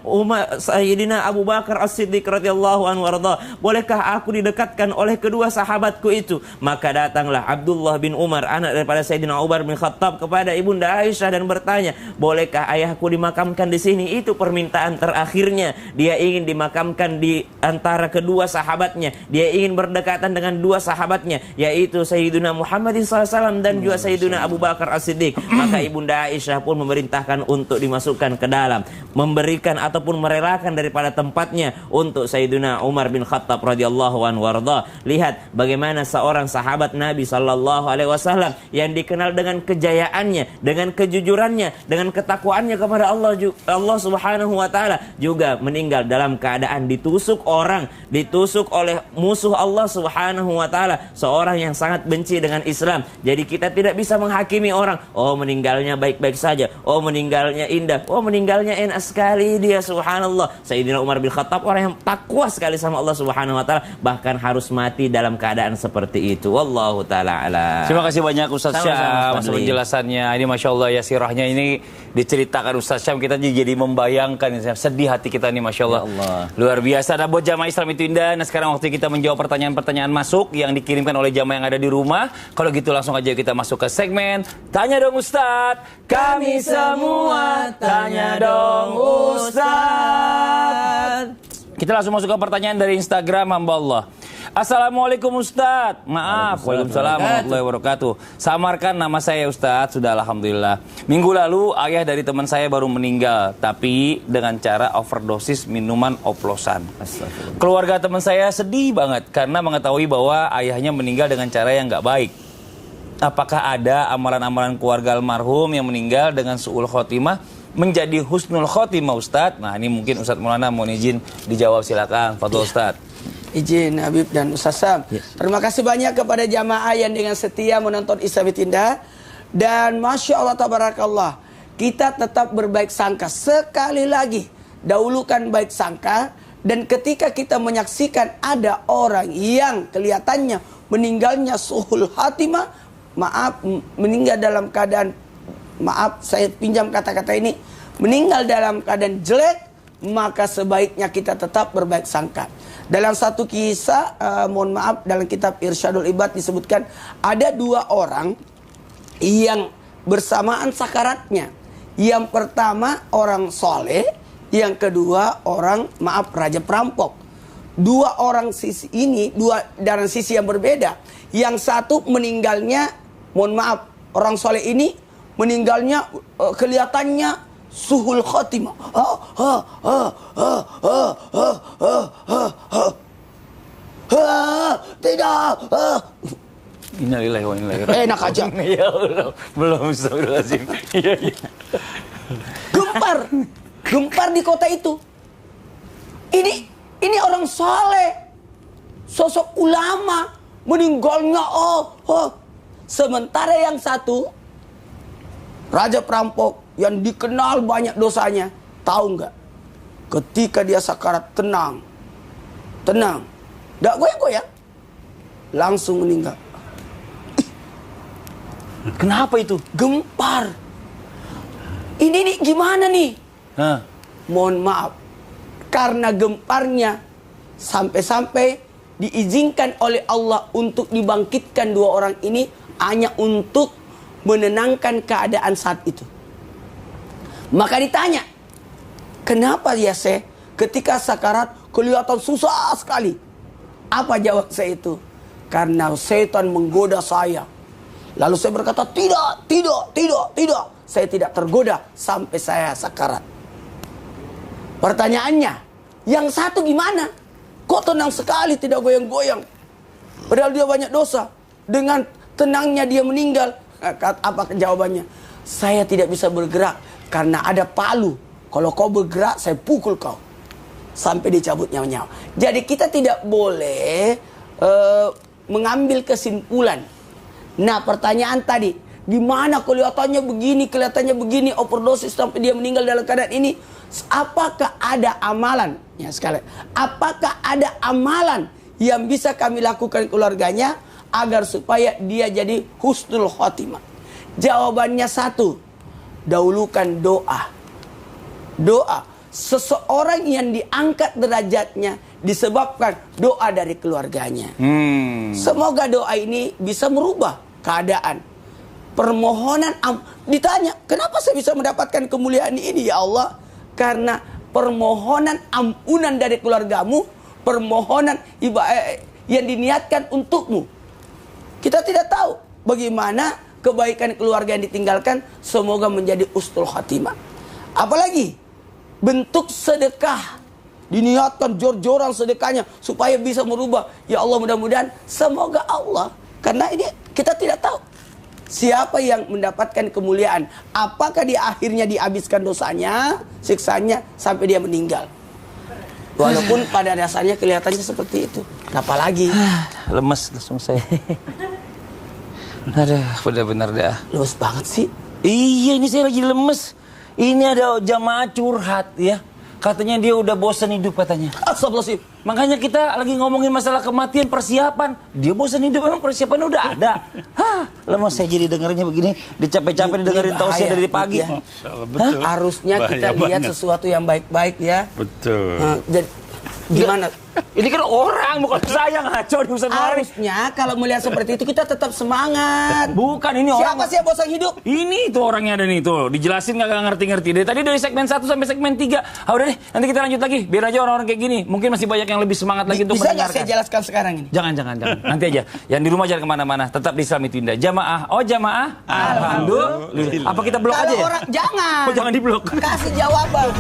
Speaker 2: Sayyidina Abu Bakar As-Siddiq radhiyallahu anhu warda? Bolehkah aku didekatkan oleh kedua sahabatku itu? Maka datanglah Abdullah bin Umar, anak daripada Sayyidina Umar bin Khattab, kepada ibunda Aisyah dan bertanya, bolehkah ayahku dimakamkan di sini? Itu permintaan terakhirnya. Dia ingin dimakamkan di antara kedua sahabatnya. Dia ingin berdekatan dengan dua sahabatnya, yaitu Sayyidina Muhammad SAW dan juga Sayyidina Abu Bakar As-Siddiq. Maka ibunda Aisyah pun memerintahkan untuk dimasukkan ke dalam, memberikan ataupun merelakan daripada tempatnya untuk Sayyidina Umar bin Khattab radhiyallahu anhu warda. Lihat bagaimana seorang sahabat Nabi sallallahu alaihi wasallam yang dikenal dengan kejayaannya, dengan kejujurannya, dengan ketakwaannya kepada Allah Subhanahu wa taala, juga meninggal dalam keadaan ditusuk orang, ditusuk oleh musuh Allah Subhanahu wa taala, seorang yang sangat benci dengan Islam. Jadi kita tidak bisa menghakimi orang, oh meninggalnya baik-baik saja, oh meninggalnya indah, oh meninggalnya enak sekali dia, subhanallah. Sayyidina Umar bin Khattab orang yang takwa sekali sama Allah Subhanahu wa taala, bahkan harus mati dalam keadaan seperti itu. Wallahu taala alam.
Speaker 1: Terima kasih banyak Ustaz Syam atas penjelasannya. Ini Masya Allah ya, sirahnya ini diceritakan Ustaz Syam, kita jadi membayangkan, sedih hati kita nih Masya Allah. Luar biasa. Nah, buat jamaah Islam itu indah. Nah, sekarang waktu kita menjawab pertanyaan-pertanyaan masuk yang dikirimkan oleh jamaah yang ada di rumah. Kalau gitu langsung aja kita masuk ke segmen Tanya Dong Ustaz. Kami semua tanya dong Ustaz. Kita langsung masuk ke pertanyaan dari Instagram hamba Allah. Assalamualaikum Ustaz. Maaf, waalaikumsalam warahmatullahi wabarakatuh. Samarkan nama saya Ustaz. Sudah alhamdulillah. Minggu lalu ayah dari teman saya baru meninggal, tapi dengan cara overdosis minuman oplosan. Keluarga teman saya sedih banget karena mengetahui bahwa ayahnya meninggal dengan cara yang nggak baik. Apakah ada amalan-amalan keluarga almarhum yang meninggal dengan su'ul khotimah menjadi husnul khotimah Ustaz? Nah, ini mungkin Ustaz Maulana mohon izin dijawab, silakan. Fadhol Ustaz.
Speaker 4: Izin Habib dan Ustaz Syam. Terima kasih banyak kepada jamaah yang dengan setia menonton Islam Indah. Dan Masya Allah tabarakallah, kita tetap berbaik sangka. Sekali lagi, dahulukan baik sangka. Dan ketika kita menyaksikan ada orang yang kelihatannya meninggalnya suhul hatimah, meninggal dalam keadaan, maaf saya pinjam kata-kata ini, meninggal dalam keadaan jelek, maka sebaiknya kita tetap berbaik sangka. Dalam satu kisah, mohon maaf, dalam kitab Irsyadul Ibad disebutkan ada 2 orang yang bersamaan sakaratnya. Yang pertama orang soleh, yang kedua orang, maaf, raja perampok. 2 orang sisi ini, 2 dalam sisi yang berbeda. Yang satu meninggalnya, mohon maaf, orang soleh ini meninggalnya kelihatannya suhul khotimah. Tidak.
Speaker 1: Innalillahi wa inna ilaihi raji'un.
Speaker 4: Enak aja.
Speaker 1: Ya Allah, belum astagfirullahaladzim. Iya.
Speaker 4: Gempar di kota itu. Ini orang soleh, sosok ulama, meninggalnya sementara yang satu raja perampok yang dikenal banyak dosanya, tahu nggak? Ketika dia sakarat tenang, nggak goyang-goyang, langsung meninggal.
Speaker 1: Kenapa itu?
Speaker 4: Gempar. Ini nih gimana nih?
Speaker 1: Hah?
Speaker 4: Mohon maaf, karena gemparnya sampai-sampai diizinkan oleh Allah untuk dibangkitkan 2 orang ini hanya untuk menenangkan keadaan saat itu. Maka ditanya, kenapa ya saya ketika sakarat kelihatan susah sekali? Apa jawab saya itu? Karena setan menggoda saya. Lalu saya berkata, tidak. Saya tidak tergoda sampai saya sakarat. Pertanyaannya, yang satu gimana? Kok tenang sekali, tidak goyang-goyang? Padahal dia banyak dosa. Dengan tenangnya dia meninggal. Apa jawabannya? Saya tidak bisa bergerak karena ada palu. Kalau kau bergerak, saya pukul kau sampai dicabut nyawa-nyawa. Jadi kita tidak boleh mengambil kesimpulan. Nah, pertanyaan tadi, gimana kelihatannya begini, overdosis sampai dia meninggal dalam keadaan ini? Apakah ada amalan? Ya sekali. Apakah ada amalan yang bisa kami lakukan keluarganya agar supaya dia jadi husnul khotimah? Jawabannya satu, dahulukan doa. Seseorang yang diangkat derajatnya disebabkan doa dari keluarganya. Semoga doa ini bisa merubah keadaan. Permohonan ditanya, kenapa saya bisa mendapatkan kemuliaan ini ya Allah? Karena permohonan ampunan dari keluargamu, permohonan yang diniatkan untukmu. Kita tidak tahu bagaimana kebaikan keluarga yang ditinggalkan, semoga menjadi husnul khatimah. Apalagi bentuk sedekah, diniatkan jor-joran sedekahnya supaya bisa merubah. Ya Allah, mudah-mudahan semoga Allah, karena ini kita tidak tahu siapa yang mendapatkan kemuliaan. Apakah di akhirnya dihabiskan dosanya, siksanya sampai dia meninggal. Walaupun pada dasarnya kelihatannya seperti itu. Apalagi
Speaker 1: lemes langsung saya. Aduh, benar-benar dah.
Speaker 4: lemes banget sih.
Speaker 1: Iya, ini saya lagi lemes. Ini ada jamaah curhat ya. Katanya dia udah bosan hidup katanya.
Speaker 4: Astagfirullahaladzim.
Speaker 1: Makanya kita lagi ngomongin masalah kematian, persiapan. Dia bosan hidup, emang persiapan udah ada. Lemes saya jadi dengernya begini. Dicapek-capek dengerin tausiah dari pagi.
Speaker 4: Ya. Harusnya kita lihat sesuatu yang baik-baik ya.
Speaker 3: Betul.
Speaker 4: Jadi gimana?
Speaker 1: Ini kan orang, bukan saya ngaco di Ustaz Mari.
Speaker 4: Harusnya kalau melihat seperti itu kita tetap semangat.
Speaker 1: Bukan, ini orang.
Speaker 4: Siapa sih yang bosan hidup?
Speaker 1: Ini tuh orangnya ada nih tuh. Dijelasin nggak ngerti-ngerti. Dari tadi dari segmen 1 sampai segmen 3. Udah deh, nanti kita lanjut lagi. Biar aja orang-orang kayak gini. Mungkin masih banyak yang lebih semangat lagi untuk
Speaker 4: Bisa nggak
Speaker 1: mendengarkan.
Speaker 4: saya jelaskan sekarang ini?
Speaker 1: Jangan. Nanti aja. Yang di rumah jangan kemana-mana. Tetap di Islam itu Indah. Jamaah. Jamaah. Alhamdulillah. Apa kita blok
Speaker 4: Kalau
Speaker 1: aja ya?
Speaker 4: orang jangan.
Speaker 1: Jangan diblok.
Speaker 4: Kasih jawaban.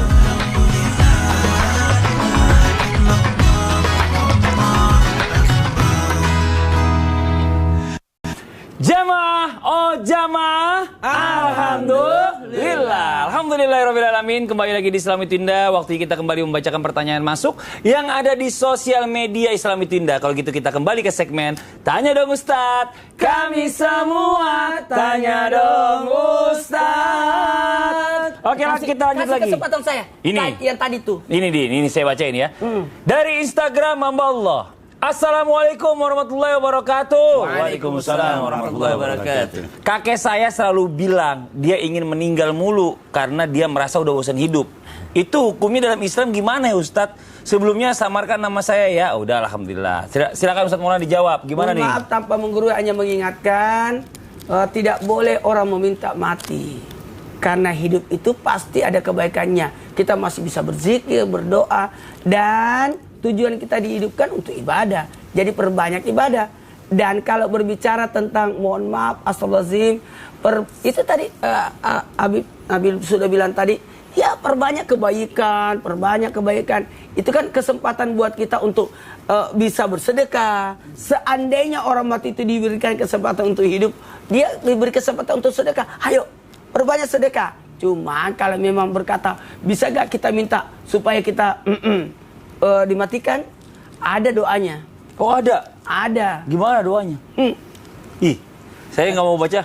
Speaker 1: Jamaah. Alhamdulillah. Alhamdulillahirrabbilalamin. Kembali lagi di Islam itu Indah. Waktu kita kembali membacakan pertanyaan masuk yang ada di sosial media Islam itu Indah. Kalau gitu kita kembali ke segmen Tanya Dong Ustadz. Kami semua tanya dong Ustadz. Oke, kita lanjut lagi.
Speaker 4: Kasih kesempatan saya.
Speaker 1: Ini
Speaker 4: yang tadi tuh.
Speaker 1: Ini saya bacain ya. Dari Instagram Hamba Allah Assalamualaikum warahmatullahi wabarakatuh.
Speaker 2: Waalaikumsalam warahmatullahi wabarakatuh.
Speaker 1: Kakek saya selalu bilang dia ingin meninggal mulu karena dia merasa udah bosan hidup. Itu hukumnya dalam Islam gimana ya Ustadz? Sebelumnya samarkan nama saya ya. Udah alhamdulillah. Silakan Ustadz Maulana dijawab. Gimana nih?
Speaker 4: Maaf tanpa menggurui, hanya mengingatkan tidak boleh orang meminta mati. Karena hidup itu pasti ada kebaikannya. Kita masih bisa berzikir, berdoa, dan tujuan kita dihidupkan untuk ibadah. Jadi perbanyak ibadah. Dan kalau berbicara tentang mohon maaf, astagfirullahaladzim, itu tadi Habib sudah bilang tadi, ya perbanyak kebaikan, perbanyak kebaikan. Itu kan kesempatan buat kita untuk bisa bersedekah. Seandainya orang mati itu diberikan kesempatan untuk hidup, dia diberi kesempatan untuk sedekah. Ayo, perbanyak sedekah. Cuma kalau memang berkata, bisa gak kita minta supaya kita dimatikan? Ada doanya.
Speaker 1: Oh ada?
Speaker 4: Ada.
Speaker 1: Gimana doanya? Ih, saya nggak mau baca.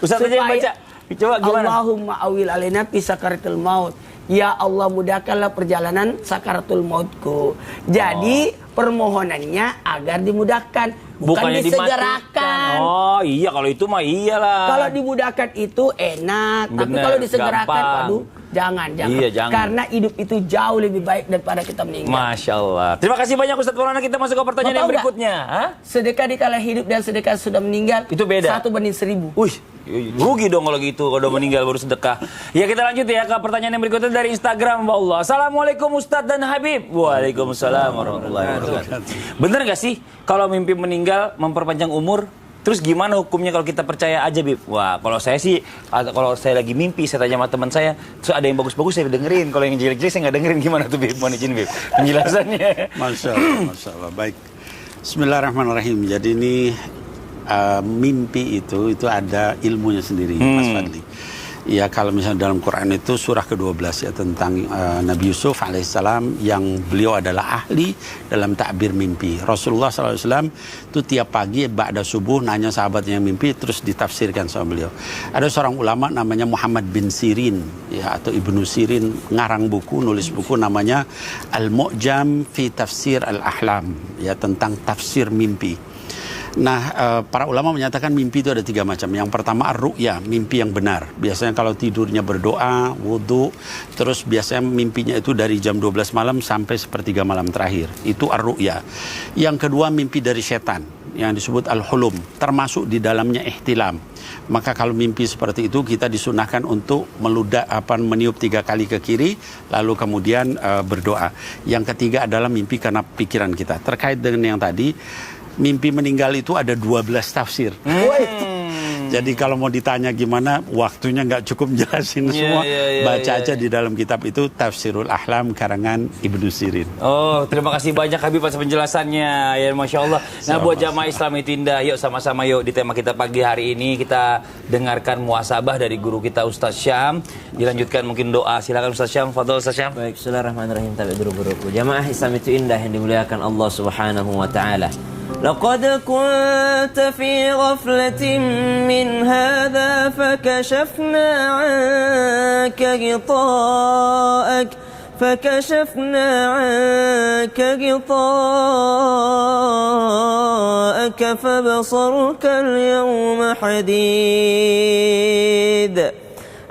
Speaker 1: Ustaz aja yang baca. Coba gimana?
Speaker 4: Allahumma awil alaina fi sakaratul maut. Ya Allah, mudahkanlah perjalanan sakaratul mautku. Jadi permohonannya agar dimudahkan, bukan disegerakan.
Speaker 1: Oh iya, kalau itu mah iyalah.
Speaker 4: Kalau dimudahkan itu enak, tapi
Speaker 1: Bener,
Speaker 4: kalau disegerakan,
Speaker 1: gampang.
Speaker 4: waduh, jangan.
Speaker 1: Iya, jangan.
Speaker 4: Karena hidup itu jauh lebih baik daripada kita meninggal.
Speaker 1: Masya Allah. Terima kasih banyak Ustadz Maulana. Kita masuk ke pertanyaan
Speaker 4: Mau
Speaker 1: yang
Speaker 4: tahu
Speaker 1: berikutnya. Hah?
Speaker 4: Sedekah di kala hidup dan sedekah sudah meninggal
Speaker 1: Itu beda.
Speaker 4: 1:1000.
Speaker 1: Wih, rugi dong kalau gitu, kalau udah meninggal baru sedekah. Ya kita lanjut ya ke pertanyaan yang berikutnya dari Instagram, Mbak Allah. Assalamualaikum Ustadz dan Habib. Waalaikumsalam warahmatullahi wabarakatuh. Bener gak sih kalau mimpi meninggal memperpanjang umur? Terus gimana hukumnya kalau kita percaya aja, Bib? Wah, kalau saya sih, kalau saya lagi mimpi, saya tanya sama teman saya, terus ada yang bagus-bagus saya dengerin. Kalau yang jelek-jelek saya nggak dengerin. Gimana tuh, Bib? Mohon izin, Bib, penjelasannya.
Speaker 3: Masya Allah. Baik. Bismillahirrahmanirrahim. Jadi ini mimpi itu ada ilmunya sendiri, Mas Fadli. Ya, kalau misalnya dalam Quran itu surah ke-12 ya tentang Nabi Yusuf alaihissalam yang beliau adalah ahli dalam takbir mimpi. Rasulullah SAW itu tiap pagi ba'da subuh nanya sahabatnya yang mimpi terus ditafsirkan sama beliau. Ada seorang ulama namanya Muhammad bin Sirin ya atau Ibnu Sirin, ngarang buku, nulis buku namanya Al-Mu'jam fi Tafsir Al-Ahlam ya tentang tafsir mimpi. Nah, para ulama menyatakan mimpi itu ada 3 macam. Yang pertama ar-ru'ya, mimpi yang benar. Biasanya kalau tidurnya berdoa, wudhu, terus biasanya mimpinya itu dari jam 12 malam sampai sepertiga malam terakhir. Itu ar-ru'ya. Yang kedua mimpi dari setan, yang disebut al-hulum, termasuk di dalamnya ihtilam. Maka kalau mimpi seperti itu kita disunahkan untuk meniup 3 kali ke kiri, lalu kemudian berdoa. Yang ketiga adalah mimpi karena pikiran kita. Terkait dengan yang tadi, mimpi meninggal itu ada 12 tafsir. Jadi kalau mau ditanya gimana, waktunya nggak cukup jelasin semua. Baca aja di dalam kitab itu Tafsirul Ahlam karangan Ibnu Sirin.
Speaker 1: Oh, terima kasih banyak Habib atas penjelasannya. Ya, Masya Allah. Nah, buat jamaah Islam itu indah, yuk sama-sama yuk di tema kita pagi hari ini kita dengarkan muhasabah dari guru kita Ustaz Syam. Dilanjutkan mungkin doa. Silakan Ustaz Syam. Fadhol Ustaz Syam.
Speaker 2: Baik, bismillahirrahmanirrahim. Tabi guru-guruku. Jamaah Islam itu indah yang dimuliakan Allah Subhanahu wa taala. لقد كنت في غفلة من هذا فكشفنا عنك غطاءك فبصرك اليوم حديد.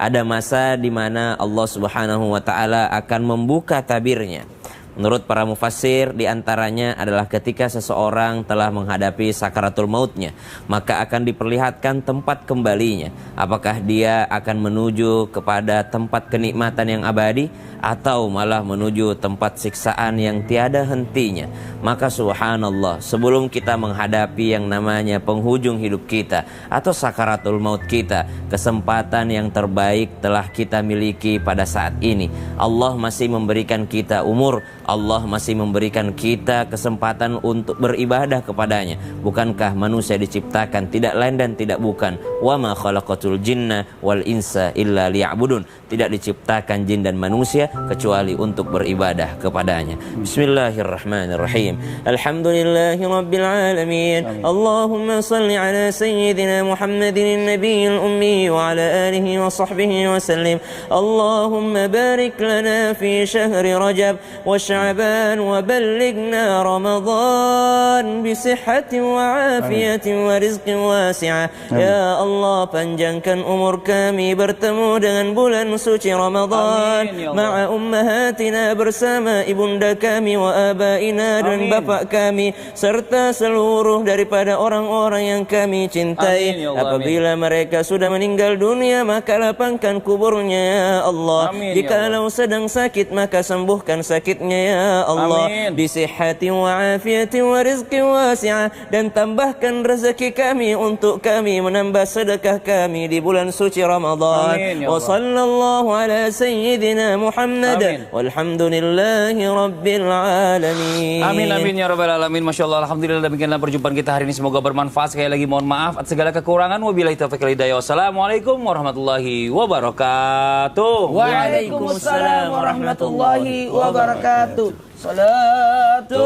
Speaker 2: Ada masa di mana Allah Subhanahu wa taala akan membuka tabirnya. Menurut para mufassir, diantaranya adalah ketika seseorang telah menghadapi sakaratul mautnya, maka akan diperlihatkan tempat kembalinya. Apakah dia akan menuju kepada tempat kenikmatan yang abadi atau malah menuju tempat siksaan yang tiada hentinya. Maka subhanallah, sebelum kita menghadapi yang namanya penghujung hidup kita atau sakaratul maut kita, kesempatan yang terbaik telah kita miliki pada saat ini. Allah masih memberikan kita umur, Allah masih memberikan kita kesempatan untuk beribadah kepadanya. Bukankah manusia diciptakan tidak lain dan tidak bukan, wa ma khalaqatul jinna wal insa illa liya'budun, tidak diciptakan jin dan manusia manusia kecuali untuk beribadah kepadanya. Bismillahirrahmanirrahim. Alhamdulillahi rabbil alamin. Allahumma salli ala sayyidina Muhammadin nabiyil ummi wa ala alihi wa sahbihi wa sallim. Allahumma barik lana fi syahri Rajab wa Sya'ban wa ballighna Ramadan bi sihhatin wa afiyatin wa rizqin wasi'ah. Ya Allah, panjangkan umur kami bertemu dengan bulan suci Ramadan ma'a ummahatina, bersama ibunda kami wa abaina dan bapak kami serta seluruh daripada orang-orang yang kami cintai. Apabila mereka sudah meninggal dunia, maka lapangkan kuburnya ya Allah. Jikalau sedang sakit, maka sembuhkan sakitnya ya Allah. Bisihhatin wa afiyatin wa rizqin wasi'ah, dan tambahkan rezeki kami untuk kami menambah sedekah kami di bulan suci Ramadan. Wa sallallahu ala sayyidina Muhammad walhamdulillahi rabbil alamin.
Speaker 1: Amin amin ya rabbal alamin. Masya Allah, alhamdulillah, demikianlah perjumpaan kita hari ini, semoga bermanfaat. Sekali lagi mohon maaf atas segala kekurangan. Wabillahi taufiq wal hidayah. Wassalamualaikum warahmatullahi wabarakatuh.
Speaker 4: Waalaikumsalam warahmatullahi wabarakatuh. Salatu